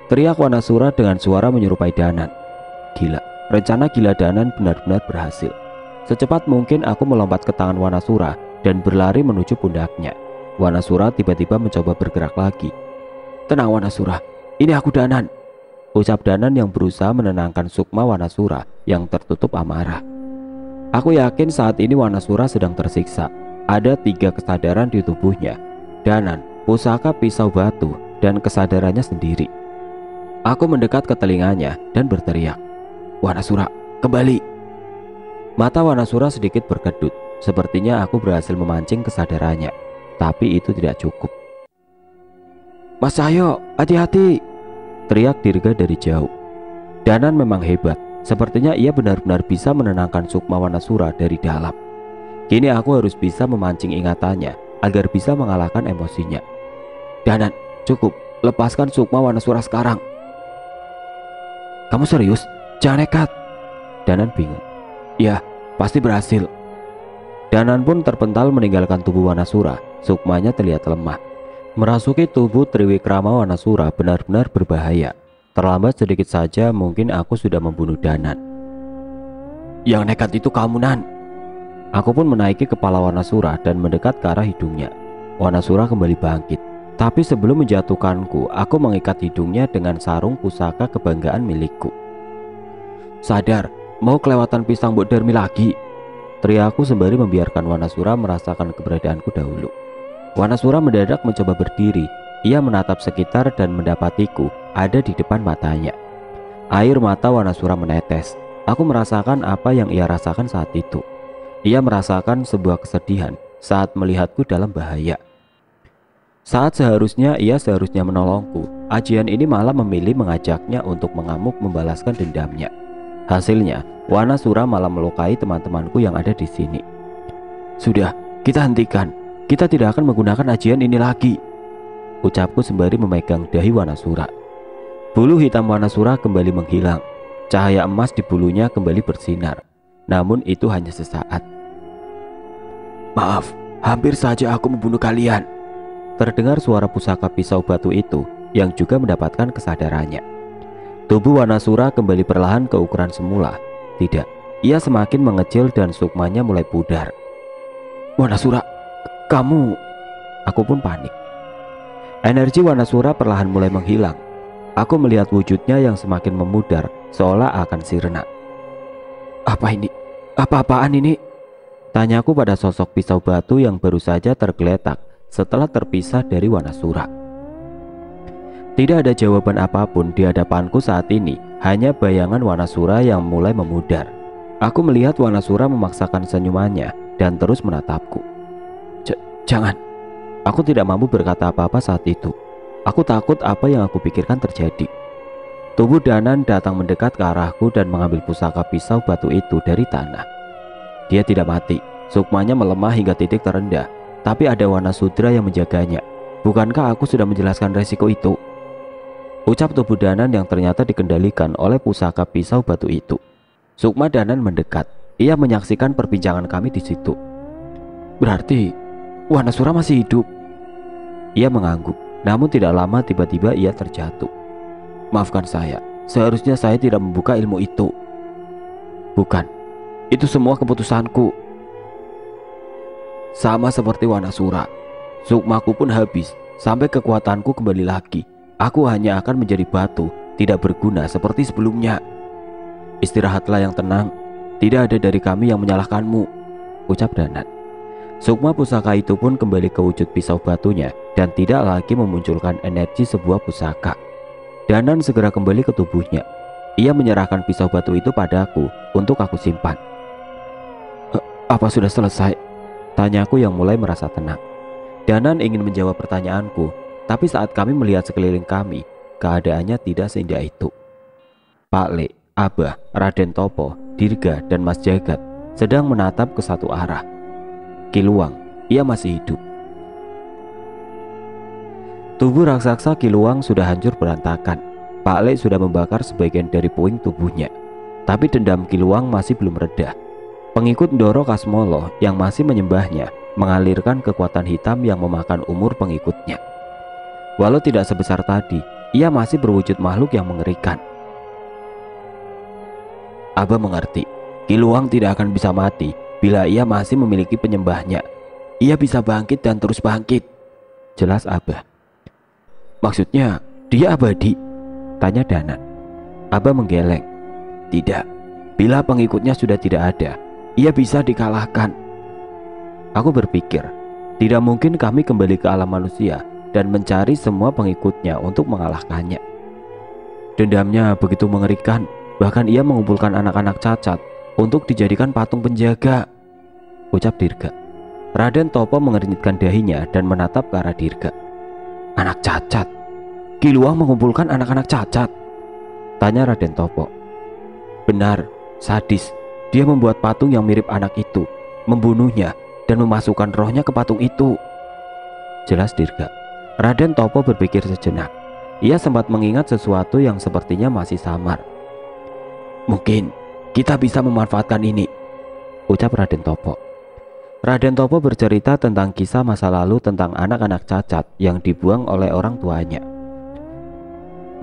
Teriak Wanasura dengan suara menyerupai Danan. Gila, rencana gila Danan benar-benar berhasil. Secepat mungkin aku melompat ke tangan Wanasura dan berlari menuju pundaknya. Wanasura tiba-tiba mencoba bergerak lagi. Tenang Wanasura, ini aku Danan, ucap Danan yang berusaha menenangkan sukma Wanasura yang tertutup amarah. Aku yakin saat ini Wanasura sedang tersiksa. Ada 3 kesadaran di tubuhnya: Danan, pusaka pisau batu, dan kesadarannya sendiri. Aku mendekat ke telinganya dan berteriak, Wanasura, kembali! Mata Wanasura sedikit berkedut. Sepertinya aku berhasil memancing kesadarannya, tapi itu tidak cukup. Mas Cahyo, hati-hati! Teriak Dirga dari jauh. Danan memang hebat. Sepertinya ia benar-benar bisa menenangkan sukma Wanasura dari dalam. Kini aku harus bisa memancing ingatannya agar bisa mengalahkan emosinya. Danan, cukup, lepaskan sukma Wanasura sekarang. Kamu serius? Jangan nekat. Danan bingung. Ya, pasti berhasil. Danan pun terpental meninggalkan tubuh Wanasura. Sukmanya terlihat lemah. Merasuki tubuh Triwikrama Wanasura benar-benar berbahaya. Terlambat sedikit saja mungkin aku sudah membunuh Danan. Yang nekat itu kamu, Nan. Aku pun menaiki kepala Wanasura dan mendekat ke arah hidungnya. Wanasura kembali bangkit. Tapi sebelum menjatuhkanku, aku mengikat hidungnya dengan sarung pusaka kebanggaan milikku. Sadar, mau kelewatan pisang Mbok Darmi lagi, teriakku sembari membiarkan Wanasura merasakan keberadaanku dahulu. Wanasura mendadak mencoba berdiri. Ia menatap sekitar dan mendapatiku ada di depan matanya. Air mata Wanasura menetes. Aku merasakan apa yang ia rasakan saat itu. Ia merasakan sebuah kesedihan saat melihatku dalam bahaya. Saat seharusnya ia menolongku, ajian ini malah memilih mengajaknya untuk mengamuk membalaskan dendamnya. Hasilnya, Wanasura malah melukai teman-temanku yang ada di sini. Sudah, kita hentikan. Kita tidak akan menggunakan ajian ini lagi, ucapku sembari memegang dahi Wanasura. Bulu hitam Wanasura kembali menghilang. Cahaya emas di bulunya kembali bersinar. Namun itu hanya sesaat. Maaf, hampir saja aku membunuh kalian. Terdengar suara pusaka pisau batu itu yang juga mendapatkan kesadarannya. Tubuh Wanasura kembali perlahan ke ukuran semula. Tidak, ia semakin mengecil dan sukmanya mulai pudar. Wanasura, kamu... Aku pun panik. Energi Wanasura perlahan mulai menghilang. Aku melihat wujudnya yang semakin memudar, seolah akan sirna. Apa ini? Apa-apaan ini? Tanyaku pada sosok pisau batu yang baru saja tergeletak setelah terpisah dari Wanasura. Tidak ada jawaban apapun di hadapanku saat ini, hanya bayangan Wanasura yang mulai memudar. Aku melihat Wanasura memaksakan senyumannya dan terus menatapku. Jangan. Aku tidak mampu berkata apa-apa saat itu. Aku takut apa yang aku pikirkan terjadi. Tubuh Danan datang mendekat ke arahku dan mengambil pusaka pisau batu itu dari tanah. Dia tidak mati, sukmanya melemah hingga titik terendah, tapi ada Wanasudra yang menjaganya. Bukankah aku sudah menjelaskan resiko itu? Ucap tubuh Danan yang ternyata dikendalikan oleh pusaka pisau batu itu. Sukma Danan mendekat. Ia menyaksikan perbincangan kami di situ. Berarti Wanasura masih hidup? Ia mengangguk. Namun tidak lama tiba-tiba ia terjatuh. Maafkan saya, seharusnya saya tidak membuka ilmu itu. Bukan, itu semua keputusanku. Sama seperti Wanasura, sukmaku pun habis. Sampai kekuatanku kembali lagi, aku hanya akan menjadi batu, tidak berguna seperti sebelumnya. Istirahatlah yang tenang. Tidak ada dari kami yang menyalahkanmu, ucap Danan. Sukma pusaka itu pun kembali ke wujud pisau batunya dan tidak lagi memunculkan energi sebuah pusaka. Danan segera kembali ke tubuhnya. Ia menyerahkan pisau batu itu padaku untuk aku simpan. Apa sudah selesai? Tanyaku yang mulai merasa tenang. Danan ingin menjawab pertanyaanku, tapi saat kami melihat sekeliling kami, keadaannya tidak seindah itu. Pak Le, Abah, Raden Topo, Dirga, dan Mas Jagat sedang menatap ke satu arah. Kiluang, ia masih hidup. Tubuh raksasa Kiluang sudah hancur berantakan. Pak Le sudah membakar sebagian dari puing tubuhnya. Tapi dendam Kiluang masih belum reda. Pengikut Ndoro Kasmolo yang masih menyembahnya mengalirkan kekuatan hitam yang memakan umur pengikutnya. Walau tidak sebesar tadi, ia masih berwujud makhluk yang mengerikan. Abah mengerti, Kiluang tidak akan bisa mati bila ia masih memiliki penyembahnya. Ia bisa bangkit dan terus bangkit, jelas Abah. Maksudnya dia abadi? Tanya Danan. Abah menggeleng. Tidak, bila pengikutnya sudah tidak ada, ia bisa dikalahkan. Aku berpikir, tidak mungkin kami kembali ke alam manusia dan mencari semua pengikutnya untuk mengalahkannya. Dendamnya begitu mengerikan, bahkan ia mengumpulkan anak-anak cacat untuk dijadikan patung penjaga, ucap Dirga. Raden Topo mengernyitkan dahinya dan menatap ke arah Dirga. Anak cacat? Kiluang mengumpulkan anak-anak cacat? Tanya Raden Topo. Benar, sadis. Dia membuat patung yang mirip anak itu, membunuhnya, dan memasukkan rohnya ke patung itu, jelas Dirga. Raden Topo berpikir sejenak. Ia sempat mengingat sesuatu yang sepertinya masih samar. Mungkin kita bisa memanfaatkan ini, ucap Raden Topo. Raden Topo bercerita tentang kisah masa lalu tentang anak-anak cacat yang dibuang oleh orang tuanya.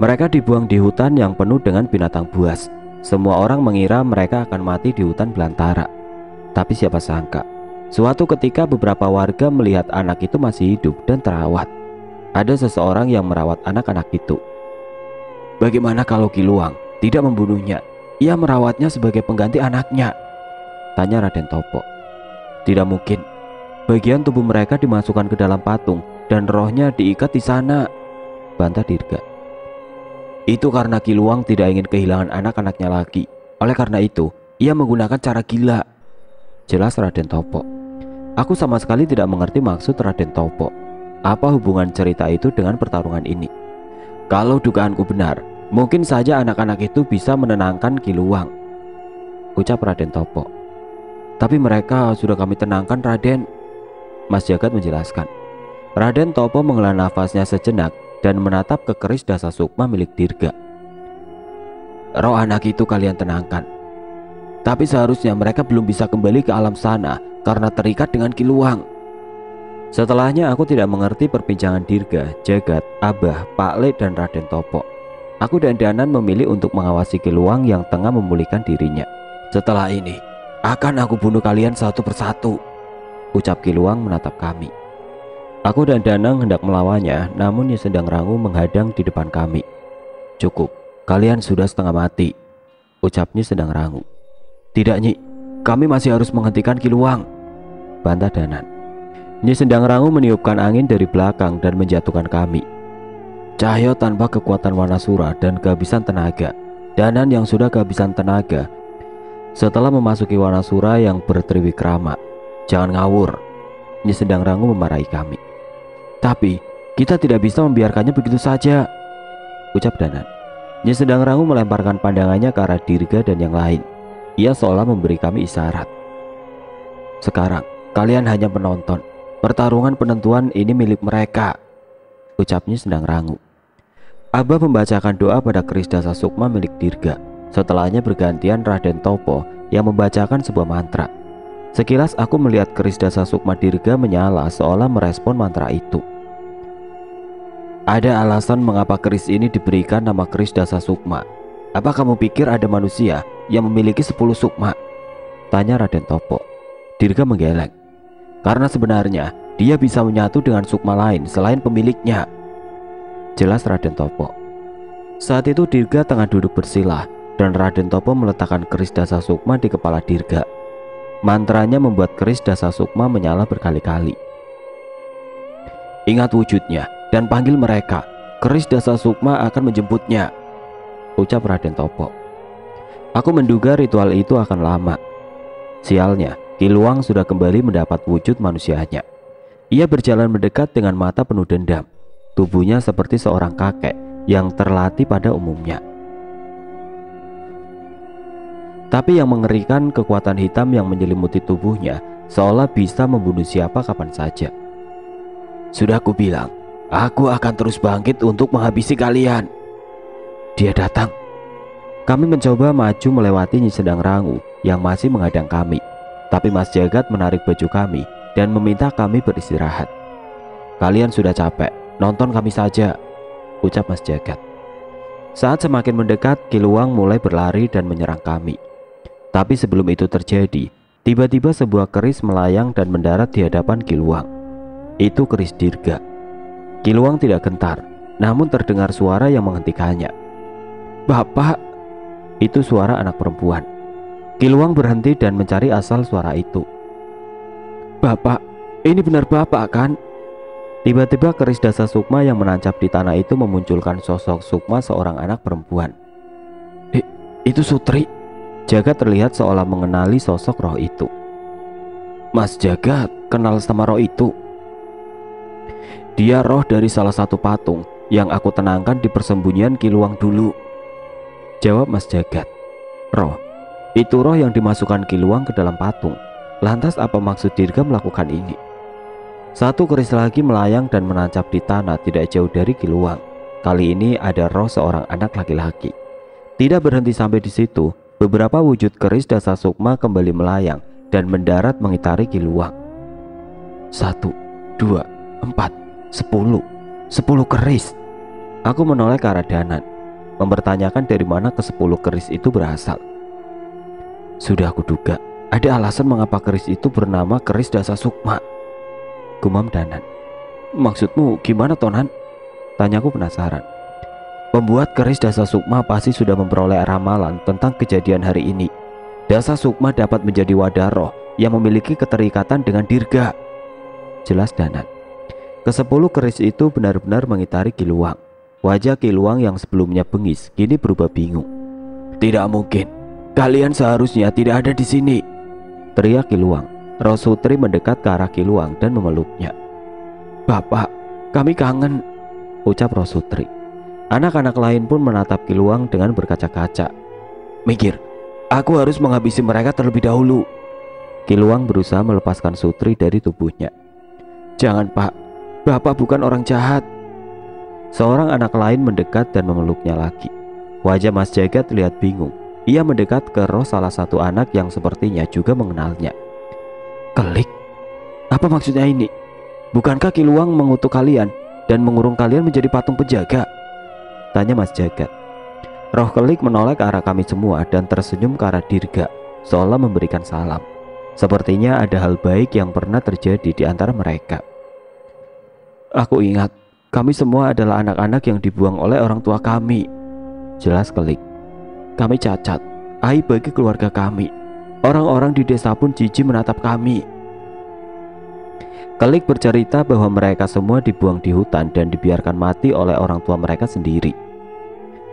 Mereka dibuang di hutan yang penuh dengan binatang buas. Semua orang mengira mereka akan mati di hutan belantara. Tapi siapa sangka, suatu ketika beberapa warga melihat anak itu masih hidup dan terawat. Ada seseorang yang merawat anak-anak itu. Bagaimana kalau Kiluang tidak membunuhnya? Ia merawatnya sebagai pengganti anaknya, tanya Raden Topo. Tidak mungkin. Bagian tubuh mereka dimasukkan ke dalam patung dan rohnya diikat di sana, bantah Dirga. Itu karena Kiluang tidak ingin kehilangan anak-anaknya lagi. Oleh karena itu, ia menggunakan cara gila. Jelas Raden Topo. Aku sama sekali tidak mengerti maksud Raden Topo. Apa hubungan cerita itu dengan pertarungan ini? Kalau dugaanku benar, mungkin saja anak-anak itu bisa menenangkan Kiluang, ucap Raden Topo. Tapi mereka sudah kami tenangkan, Raden, Mas Jagat menjelaskan. Raden Topo menghela nafasnya sejenak dan menatap ke keris dasa sukma milik Dirga. Roh anak itu kalian tenangkan. Tapi seharusnya mereka belum bisa kembali ke alam sana karena terikat dengan Kiluang. Setelahnya aku tidak mengerti perbincangan Dirga, Jagat, Abah, Pak Le dan Raden Topo. Aku dan Danan memilih untuk mengawasi Kiluang yang tengah memulihkan dirinya. Setelah ini, akan aku bunuh kalian satu persatu, ucap Kiluang menatap kami. Aku dan Danang hendak melawannya, namun Nyi Sendang Rangu menghadang di depan kami. Cukup, kalian sudah setengah mati, ucap Nyi Sendang Rangu. Tidak, Nyi, kami masih harus menghentikan Kiluang, bantah Danan. Nyi Sendang Rangu meniupkan angin dari belakang dan menjatuhkan kami. Cahyo tanpa kekuatan Wanasura dan kehabisan tenaga. Danan yang sudah kehabisan tenaga setelah memasuki Wanasura yang bertriwikrama. Jangan ngawur, Nyi Sendang Rangu memarahi kami. Tapi kita tidak bisa membiarkannya begitu saja, ucap Danan. Nyi Sendang Rangu melemparkan pandangannya ke arah Dirga dan yang lain. Ia seolah memberi kami isyarat. Sekarang kalian hanya penonton. Pertarungan penentuan ini milik mereka, ucap Nyi Sendang Rangu. Abah membacakan doa pada keris dasa sukma milik Dirga. Setelahnya bergantian Raden Topo yang membacakan sebuah mantra. Sekilas aku melihat keris dasa sukma Dirga menyala seolah merespon mantra itu. Ada alasan mengapa keris ini diberikan nama keris dasa sukma. Apa kamu pikir ada manusia yang memiliki 10 sukma? Tanya Raden Topo. Dirga menggeleng. Karena sebenarnya dia bisa menyatu dengan sukma lain selain pemiliknya, jelas Raden Topo. Saat itu Dirga tengah duduk bersila dan Raden Topo meletakkan keris dasa sukma di kepala Dirga. Mantranya membuat keris dasa sukma menyala berkali-kali. Ingat wujudnya dan panggil mereka. Keris dasa sukma akan menjemputnya, ucap Raden Topo. Aku menduga ritual itu akan lama. Sialnya, Kiluang sudah kembali mendapat wujud manusianya. Ia berjalan mendekat dengan mata penuh dendam. Tubuhnya seperti seorang kakek yang terlatih pada umumnya. Tapi yang mengerikan, kekuatan hitam yang menyelimuti tubuhnya seolah bisa membunuh siapa kapan saja. Sudah aku bilang, aku akan terus bangkit untuk menghabisi kalian. Dia datang. Kami mencoba maju melewati Nyi Sendang Rangu yang masih menghadang kami. Tapi Mas Jagat menarik baju kami dan meminta kami beristirahat. Kalian sudah capek, nonton kami saja, ucap Mas Jagat. Saat semakin mendekat, Kiluang mulai berlari dan menyerang kami. Tapi sebelum itu terjadi, tiba-tiba sebuah keris melayang dan mendarat di hadapan Kiluang. Itu keris Dirga. Kiluang tidak gentar, namun terdengar suara yang menghentikannya. Bapak, itu suara anak perempuan. Kiluang berhenti dan mencari asal suara itu. Bapak, ini benar Bapak kan? Tiba-tiba keris dasa sukma yang menancap di tanah itu memunculkan sosok sukma seorang anak perempuan. Itu Sutri. Jagat terlihat seolah mengenali sosok roh itu. Mas Jagat kenal sama roh itu? Dia roh dari salah satu patung yang aku tenangkan di persembunyian Kiluang dulu, jawab Mas Jagat. Roh? Itu roh yang dimasukkan Kiluang ke dalam patung. Lantas apa maksud Dirga melakukan ini? Satu keris lagi melayang dan menancap di tanah tidak jauh dari Kiluang. Kali ini ada roh seorang anak laki-laki. Tidak berhenti sampai di situ, beberapa wujud keris dasa sukma kembali melayang dan mendarat mengitari Kiluang. 1, 2, 4, 10 keris. Aku menoleh ke arah Danan, mempertanyakan dari mana ke-10 keris itu berasal. Sudah aku duga, ada alasan mengapa keris itu bernama keris dasa sukma, gumam Danan. Maksudmu gimana Tonan? Tanyaku penasaran. Pembuat keris dasa sukma pasti sudah memperoleh ramalan tentang kejadian hari ini. Dasa sukma dapat menjadi wadah roh yang memiliki keterikatan dengan Dirga, jelas Danan. Ke-10 keris itu benar-benar mengitari Kiluang. Wajah Kiluang yang sebelumnya bengis kini berubah bingung. "Tidak mungkin. Kalian seharusnya tidak ada di sini," teriak Kiluang. Roh Sutri mendekat ke arah Kiluang dan memeluknya. "Bapak, kami kangen," ucap Roh Sutri. Anak-anak lain pun menatap Kiluang dengan berkaca-kaca. "Mikir, aku harus menghabisi mereka terlebih dahulu." Kiluang berusaha melepaskan Sutri dari tubuhnya. "Jangan, Pak. Bapak bukan orang jahat." Seorang anak lain mendekat dan memeluknya lagi. Wajah Mas Jagat terlihat bingung. Ia mendekat ke roh salah satu anak yang sepertinya juga mengenalnya. "Kelik? Apa maksudnya ini? Bukankah Kiluang mengutuk kalian dan mengurung kalian menjadi patung penjaga?" tanya Mas Jagat. Roh Kelik menoleh ke arah kami semua dan tersenyum ke arah Dirga, seolah memberikan salam. Sepertinya ada hal baik yang pernah terjadi di antara mereka. "Aku ingat, kami semua adalah anak-anak yang dibuang oleh orang tua kami," jelas Kelik. "Kami cacat, aib bagi keluarga kami. Orang-orang di desa pun jijik menatap kami." Kelik bercerita bahwa mereka semua dibuang di hutan dan dibiarkan mati oleh orang tua mereka sendiri.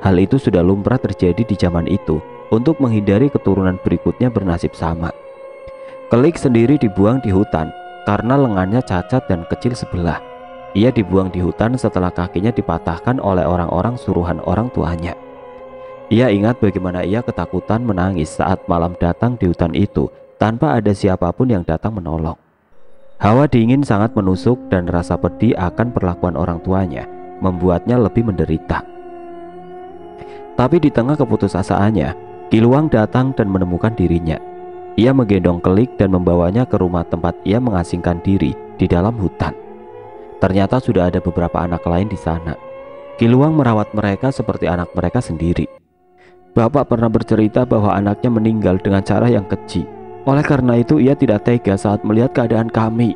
Hal itu sudah lumrah terjadi di zaman itu untuk menghindari keturunan berikutnya bernasib sama. Kelik sendiri dibuang di hutan karena lengannya cacat dan kecil sebelah. Ia dibuang di hutan setelah kakinya dipatahkan oleh orang-orang suruhan orang tuanya. Ia ingat bagaimana ia ketakutan menangis saat malam datang di hutan itu tanpa ada siapapun yang datang menolong. Hawa dingin sangat menusuk dan rasa pedih akan perlakuan orang tuanya membuatnya lebih menderita. Tapi di tengah keputusasaannya, Kiluang datang dan menemukan dirinya. Ia menggendong Kelik dan membawanya ke rumah tempat ia mengasingkan diri di dalam hutan. Ternyata sudah ada beberapa anak lain di sana. Kiluang merawat mereka seperti anak mereka sendiri. "Bapak pernah bercerita bahwa anaknya meninggal dengan cara yang keji. Oleh karena itu ia tidak tega saat melihat keadaan kami.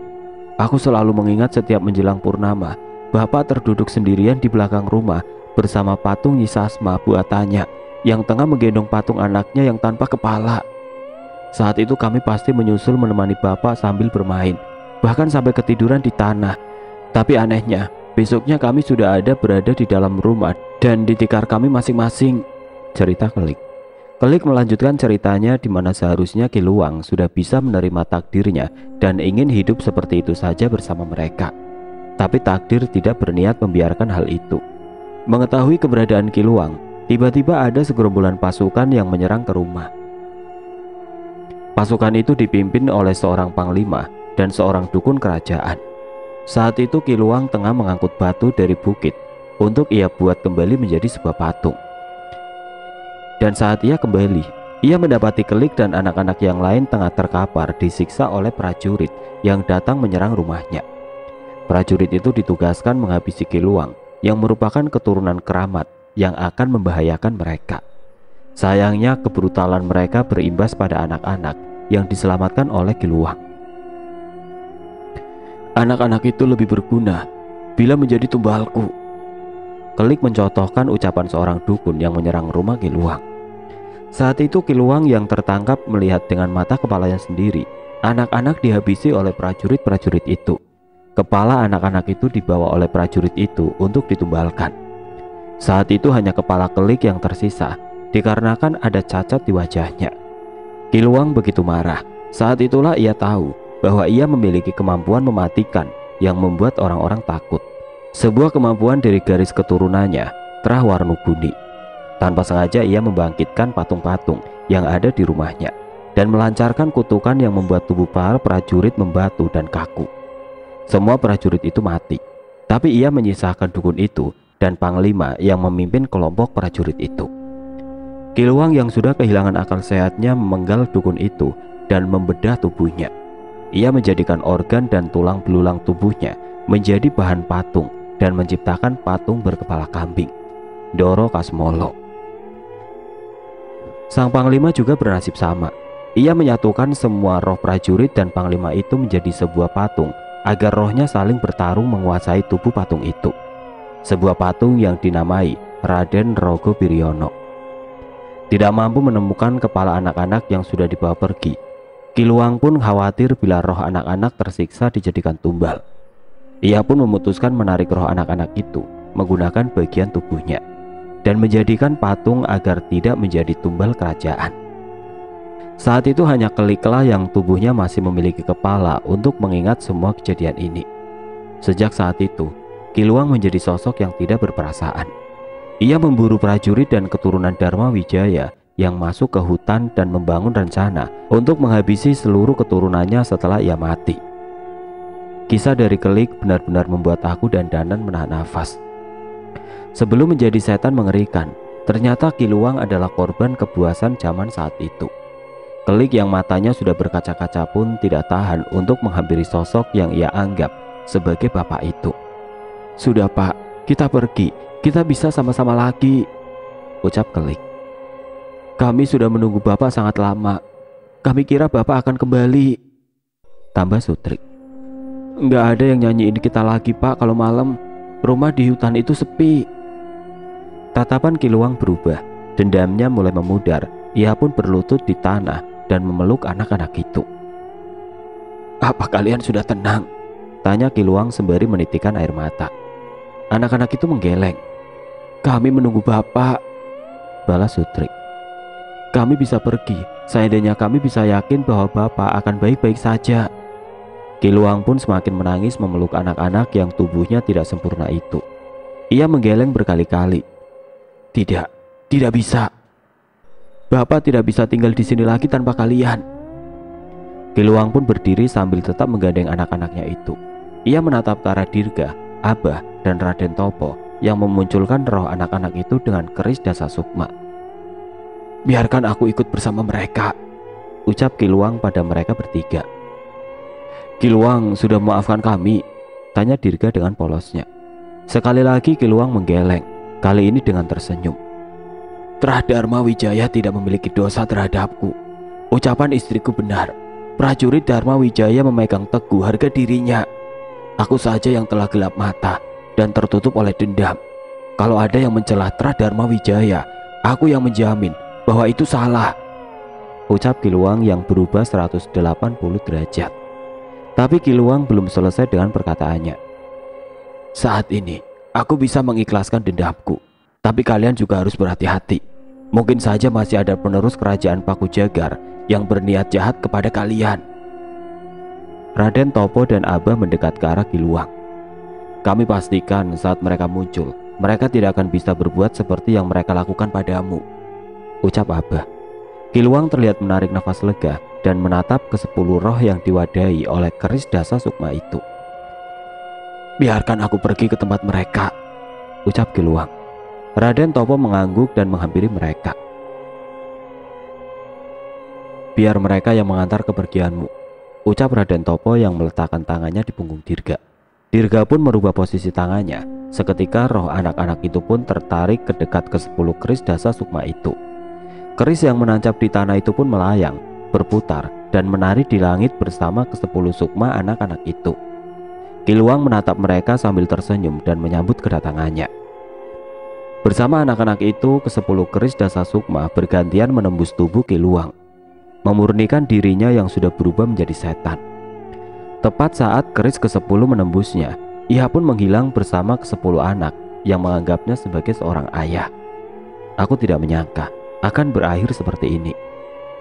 Aku selalu mengingat setiap menjelang purnama, Bapak terduduk sendirian di belakang rumah bersama patung Nyisasma buatannya yang tengah menggendong patung anaknya yang tanpa kepala. Saat itu kami pasti menyusul menemani Bapak sambil bermain, bahkan sampai ketiduran di tanah. Tapi anehnya, besoknya kami sudah ada berada di dalam rumah dan di tikar kami masing-masing," cerita Kelik. Kelik melanjutkan ceritanya di mana seharusnya Kiluang sudah bisa menerima takdirnya dan ingin hidup seperti itu saja bersama mereka. Tapi takdir tidak berniat membiarkan hal itu. Mengetahui keberadaan Kiluang, tiba-tiba ada segerombolan pasukan yang menyerang ke rumah. Pasukan itu dipimpin oleh seorang panglima dan seorang dukun kerajaan. Saat itu Kiluang tengah mengangkut batu dari bukit untuk ia buat kembali menjadi sebuah patung. Dan saat ia kembali, ia mendapati Kelik dan anak-anak yang lain tengah terkapar disiksa oleh prajurit yang datang menyerang rumahnya. Prajurit itu ditugaskan menghabisi Kiluang yang merupakan keturunan keramat yang akan membahayakan mereka. Sayangnya kebrutalan mereka berimbas pada anak-anak yang diselamatkan oleh Kiluang. "Anak-anak itu lebih berguna bila menjadi tumbalku," Kelik mencontohkan ucapan seorang dukun yang menyerang rumah Kiluang. Saat itu Kiluang yang tertangkap melihat dengan mata kepalanya sendiri anak-anak dihabisi oleh prajurit-prajurit itu. Kepala anak-anak itu dibawa oleh prajurit itu untuk ditumbalkan. Saat itu hanya kepala Kelik yang tersisa dikarenakan ada cacat di wajahnya. Kiluang begitu marah. Saat itulah ia tahu bahwa ia memiliki kemampuan mematikan yang membuat orang-orang takut. Sebuah kemampuan dari garis keturunannya, Trahwarnuguni. Tanpa sengaja ia membangkitkan patung-patung yang ada di rumahnya dan melancarkan kutukan yang membuat tubuh para prajurit membatu dan kaku. Semua prajurit itu mati, tapi ia menyisakan dukun itu dan panglima yang memimpin kelompok prajurit itu. Kiluang yang sudah kehilangan akal sehatnya memenggal dukun itu dan membedah tubuhnya. Ia menjadikan organ dan tulang belulang tubuhnya menjadi bahan patung dan menciptakan patung berkepala kambing, Doro Kasmolo. Sang panglima juga bernasib sama. Ia menyatukan semua roh prajurit dan panglima itu menjadi sebuah patung agar rohnya saling bertarung menguasai tubuh patung itu. Sebuah patung yang dinamai Raden Rogo Biryono. Tidak mampu menemukan kepala anak-anak yang sudah dibawa pergi, Kiluang pun khawatir bila roh anak-anak tersiksa dijadikan tumbal. Ia pun memutuskan menarik roh anak-anak itu menggunakan bagian tubuhnya dan menjadikan patung agar tidak menjadi tumbal kerajaan. Saat itu hanya Keliklah yang tubuhnya masih memiliki kepala untuk mengingat semua kejadian ini. Sejak saat itu, Kiluang menjadi sosok yang tidak berperasaan. Ia memburu prajurit dan keturunan Dharma Wijaya yang masuk ke hutan dan membangun rencana untuk menghabisi seluruh keturunannya setelah ia mati. Kisah dari Kelik benar-benar membuat aku dan Danan menahan nafas. Sebelum menjadi setan mengerikan, ternyata Kiluang adalah korban kebuasan zaman saat itu. Kelik yang matanya sudah berkaca-kaca pun tidak tahan untuk menghampiri sosok yang ia anggap sebagai bapak itu. "Sudah Pak, kita pergi, kita bisa sama-sama lagi," ucap Kelik. "Kami sudah menunggu Bapak sangat lama. Kami kira Bapak akan kembali," tambah Sutrik. "Nggak ada yang nyanyiin kita lagi Pak kalau malam. Rumah di hutan itu sepi." Tatapan Kiluang berubah, dendamnya mulai memudar. Ia pun berlutut di tanah dan memeluk anak-anak itu. "Apa kalian sudah tenang?" tanya Kiluang sembari menitikkan air mata. Anak-anak itu menggeleng. "Kami menunggu Bapak," balas Sutrik. "Kami bisa pergi, seandainya kami bisa yakin bahwa Bapak akan baik-baik saja." Kiluang pun semakin menangis memeluk anak-anak yang tubuhnya tidak sempurna itu. Ia menggeleng berkali-kali. "Tidak, tidak bisa. Bapak tidak bisa tinggal di sini lagi tanpa kalian." Kiluang pun berdiri sambil tetap menggandeng anak-anaknya itu. Ia menatap ke arah Dirga, Abah, dan Raden Topo yang memunculkan roh anak-anak itu dengan keris Dasa Sukma. "Biarkan aku ikut bersama mereka," ucap Kiluang pada mereka bertiga. "Kiluang sudah memaafkan kami?" tanya Dirga dengan polosnya. Sekali lagi Kiluang menggeleng, kali ini dengan tersenyum. "Dharma Wijaya tidak memiliki dosa terhadapku. Ucapan istriku benar. Prajurit Dharma Wijaya memegang teguh harga dirinya. Aku saja yang telah gelap mata dan tertutup oleh dendam. Kalau ada yang mencela Dharma Wijaya, aku yang menjamin bahwa itu salah," ucap Kiluang yang berubah 180 derajat. Tapi Kiluang belum selesai dengan perkataannya. "Saat ini aku bisa mengikhlaskan dendamku. Tapi kalian juga harus berhati-hati. Mungkin saja masih ada penerus kerajaan Paku Jagar yang berniat jahat kepada kalian." Raden Topo dan Abah mendekat ke arah Kiluang. "Kami pastikan saat mereka muncul, mereka tidak akan bisa berbuat seperti yang mereka lakukan padamu," ucap Abah. Kiluang terlihat menarik nafas lega dan menatap ke 10 roh yang diwadahi oleh keris Dasa Sukma itu. "Biarkan aku pergi ke tempat mereka," ucap Kiluang. Raden Topo mengangguk dan menghampiri mereka. "Biar mereka yang mengantar kepergianmu," ucap Raden Topo yang meletakkan tangannya di punggung Dirga. Dirga pun merubah posisi tangannya. Seketika roh anak-anak itu pun tertarik ke dekat ke 10 keris Dasa Sukma itu. Keris yang menancap di tanah itu pun melayang, berputar, dan menari di langit bersama ke 10 sukma anak-anak itu. Kiluang menatap mereka sambil tersenyum dan menyambut kedatangannya. Bersama anak-anak itu, ke-10 keris Dasa Sukma bergantian menembus tubuh Kiluang, memurnikan dirinya yang sudah berubah menjadi setan. Tepat saat keris ke-10 menembusnya, ia pun menghilang bersama ke-10 anak yang menganggapnya sebagai seorang ayah. Aku tidak menyangka akan berakhir seperti ini.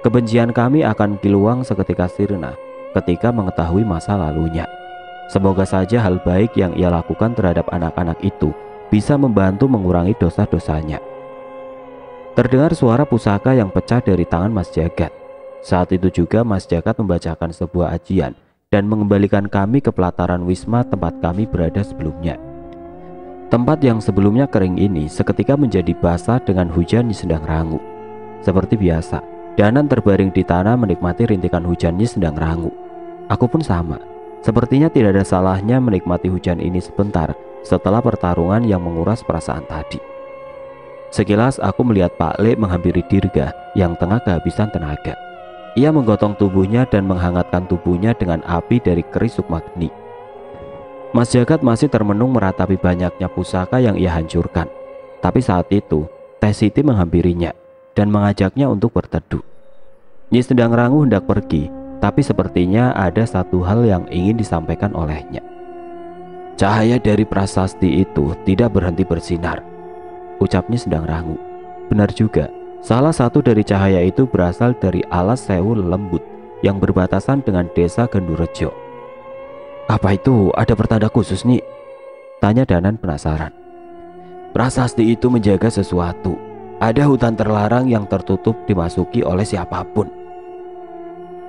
Kebencian kami akan Kiluang seketika sirna ketika mengetahui masa lalunya. Semoga saja hal baik yang ia lakukan terhadap anak-anak itu bisa membantu mengurangi dosa-dosanya. Terdengar suara pusaka yang pecah dari tangan Mas Jagat. Saat itu juga Mas Jagat membacakan sebuah ajian dan mengembalikan kami ke pelataran wisma tempat kami berada sebelumnya. Tempat yang sebelumnya kering ini seketika menjadi basah dengan hujan yang sedang rangu. Seperti biasa, Danan terbaring di tanah menikmati rintikan hujannya sedang rangu. Aku pun sama. Sepertinya tidak ada salahnya menikmati hujan ini sebentar setelah pertarungan yang menguras perasaan tadi. Sekilas aku melihat Pak Le menghampiri Dirga yang tengah kehabisan tenaga. Ia menggotong tubuhnya dan menghangatkan tubuhnya dengan api dari keris Sukmagni. Mas Jagat masih termenung meratapi banyaknya pusaka yang ia hancurkan. Tapi saat itu Teh Siti menghampirinya dan mengajaknya untuk berteduh. Nyi Sedang Rangu hendak pergi, tapi sepertinya ada satu hal yang ingin disampaikan olehnya. Cahaya dari prasasti itu tidak berhenti bersinar, ucapnya Sendang Rangu. Benar juga, salah satu dari cahaya itu berasal dari alas Sewu Lembut yang berbatasan dengan desa Gendurejo. Apa itu ada pertanda khusus nih? Tanya Danan penasaran. Prasasti itu menjaga sesuatu. Ada hutan terlarang yang tertutup dimasuki oleh siapapun.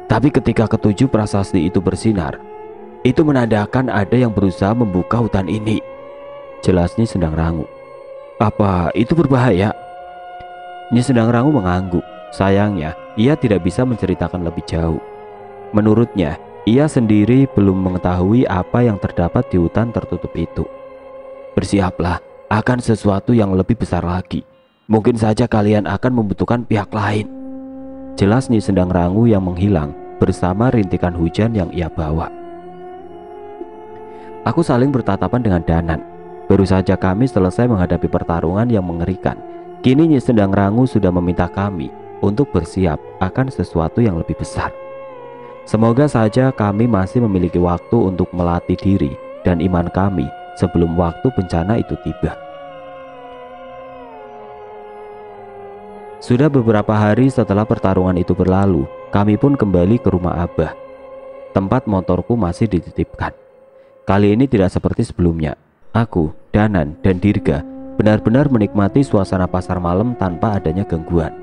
Tapi ketika ketujuh prasasti itu bersinar, itu menandakan ada yang berusaha membuka hutan ini, jelasnya Sendang Rangu. Apa itu berbahaya? Nyi Sendang Rangu mengangguk. Sayangnya, ia tidak bisa menceritakan lebih jauh. Menurutnya, ia sendiri belum mengetahui apa yang terdapat di hutan tertutup itu. Bersiaplah akan sesuatu yang lebih besar lagi. Mungkin saja kalian akan membutuhkan pihak lain, jelas Nyi Sendang Rangu yang menghilang bersama rintikan hujan yang ia bawa. Aku saling bertatapan dengan Danan. Baru saja kami selesai menghadapi pertarungan yang mengerikan. Kini Nyi Sendang Rangu sudah meminta kami untuk bersiap akan sesuatu yang lebih besar. Semoga saja kami masih memiliki waktu untuk melatih diri dan iman kami sebelum waktu bencana itu tiba. Sudah beberapa hari setelah pertarungan itu berlalu, kami pun kembali ke rumah Abah. Tempat motorku masih dititipkan. Kali ini tidak seperti sebelumnya. Aku, Danan, dan Dirga benar-benar menikmati suasana pasar malam tanpa adanya gangguan.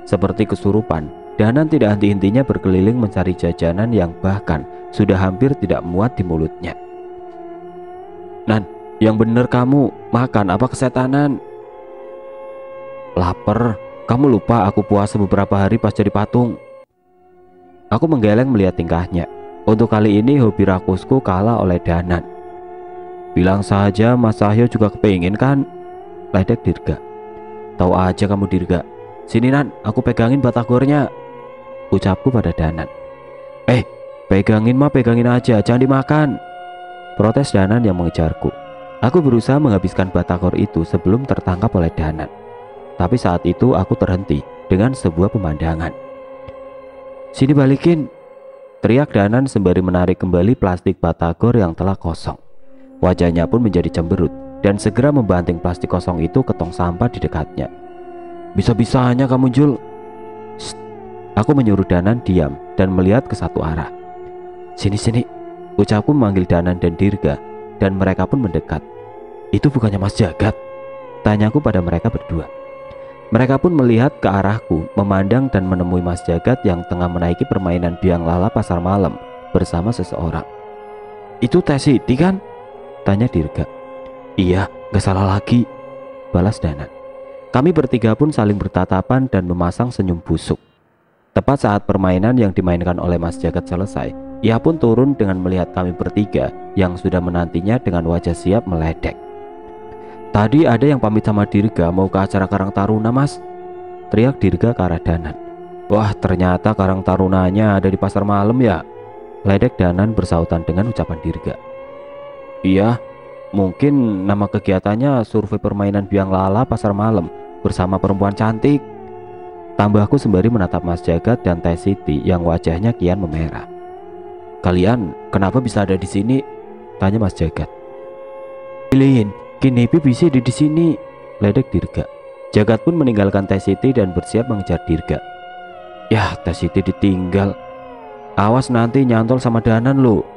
Seperti kesurupan, Danan tidak henti-hentinya berkeliling mencari jajanan yang bahkan sudah hampir tidak muat di mulutnya. Nan, yang bener kamu makan apa kesetanan? Laper, kamu lupa aku puasa beberapa hari pas jadi patung. Aku menggeleng melihat tingkahnya. Untuk kali ini hobi rakusku kalah oleh Danan. Bilang saja Mas Sahyo juga kepingin kan? Ledek Dirga. Tahu aja kamu Dirga. Sini Nan, aku pegangin batagornya, ucapku pada Danan. Pegangin mah pegangin aja, jangan dimakan, protes Danan yang mengejarku. Aku berusaha menghabiskan batagor itu sebelum tertangkap oleh Danan. Tapi saat itu aku terhenti dengan sebuah pemandangan. Sini balikin, teriak Danan sembari menarik kembali plastik batagor yang telah kosong. Wajahnya pun menjadi cemberut dan segera membanting plastik kosong itu ke tong sampah di dekatnya. Bisa-bisanya kamu Jul. Shh. Aku menyuruh Danan diam dan melihat ke satu arah. Sini-sini, ucapku memanggil Danan dan Dirga, dan mereka pun mendekat. Itu bukannya Mas Jagat? Tanyaku pada mereka berdua. Mereka pun melihat ke arahku, memandang dan menemui Mas Jagat yang tengah menaiki permainan biang lala pasar malam bersama seseorang. Itu Teh Siti kan? Tanya Dirga. Iya, gak salah lagi, balas Danan. Kami bertiga pun saling bertatapan dan memasang senyum busuk. Tepat saat permainan yang dimainkan oleh Mas Jagat selesai, ia pun turun dengan melihat kami bertiga yang sudah menantinya dengan wajah siap meledek. Tadi ada yang pamit sama Dirga mau ke acara Karang Taruna Mas, teriak Dirga ke arah Danan. Wah, ternyata Karang Tarunanya ada di pasar malam ya, ledek Danan bersautan dengan ucapan Dirga. Iya, mungkin nama kegiatannya survei permainan biang lala pasar malam bersama perempuan cantik, tambahku sembari menatap Mas Jagat dan Teh Siti yang wajahnya kian memerah. Kalian kenapa bisa ada di sini? Tanya Mas Jagat. Pilih kini bisa di sini, ledek Dirga. Jagat pun meninggalkan Teh Siti dan bersiap mengejar Dirga. Yah, Teh Siti ditinggal. Awas nanti nyantol sama Danan lo.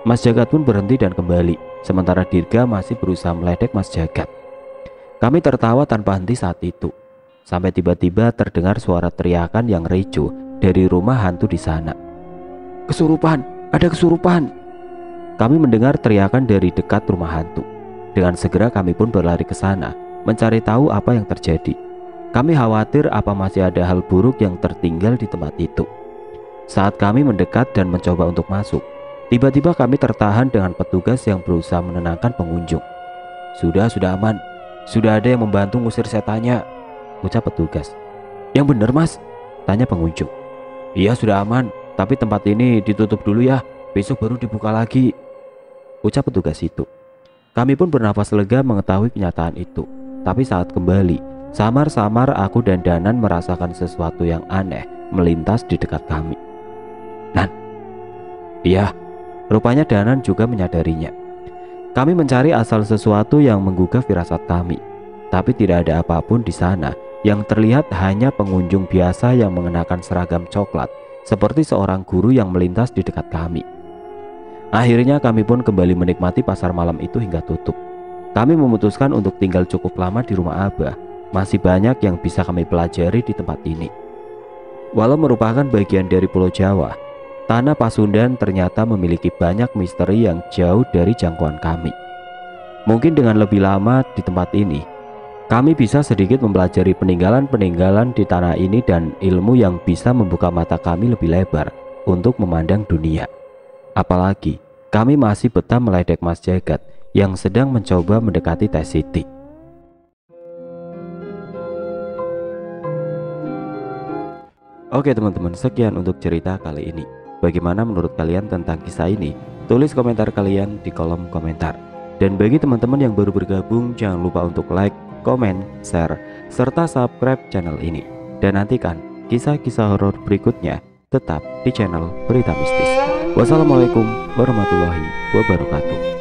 Mas Jagat pun berhenti dan kembali, sementara Dirga masih berusaha meledek Mas Jagat. Kami tertawa tanpa henti saat itu, sampai tiba-tiba terdengar suara teriakan yang ricuh dari rumah hantu di sana. Kesurupan, ada kesurupan. Kami mendengar teriakan dari dekat rumah hantu. Dengan segera kami pun berlari ke sana, mencari tahu apa yang terjadi. Kami khawatir apa masih ada hal buruk yang tertinggal di tempat itu. Saat kami mendekat dan mencoba untuk masuk, tiba-tiba kami tertahan dengan petugas yang berusaha menenangkan pengunjung. Sudah aman. Sudah ada yang membantu ngusir setannya, ucap petugas. Yang benar Mas? Tanya pengunjung. Iya sudah aman, tapi tempat ini ditutup dulu ya, besok baru dibuka lagi, ucap petugas itu. Kami pun bernafas lega mengetahui kenyataan itu. Tapi saat kembali, samar-samar aku dan Danan merasakan sesuatu yang aneh melintas di dekat kami. Nan? Iya, rupanya Danan juga menyadarinya. Kami mencari asal sesuatu yang menggugah firasat kami, tapi tidak ada apapun di sana. Yang terlihat hanya pengunjung biasa yang mengenakan seragam coklat, seperti seorang guru yang melintas di dekat kami. Akhirnya kami pun kembali menikmati pasar malam itu hingga tutup. Kami memutuskan untuk tinggal cukup lama di rumah Abah. Masih banyak yang bisa kami pelajari di tempat ini. Walau merupakan bagian dari Pulau Jawa, tanah Pasundan ternyata memiliki banyak misteri yang jauh dari jangkauan kami. Mungkin dengan lebih lama di tempat ini, kami bisa sedikit mempelajari peninggalan-peninggalan di tanah ini dan ilmu yang bisa membuka mata kami lebih lebar untuk memandang dunia. Apalagi kami masih betah meledek Mas Jagat yang sedang mencoba mendekati Teh Siti. Oke teman-teman, sekian untuk cerita kali ini. Bagaimana menurut kalian tentang kisah ini? Tulis komentar kalian di kolom komentar. Dan bagi teman-teman yang baru bergabung, jangan lupa untuk like, komen, share, serta subscribe channel ini. Dan nantikan kisah-kisah horor berikutnya tetap di channel Berita Mistis. Wassalamualaikum warahmatullahi wabarakatuh.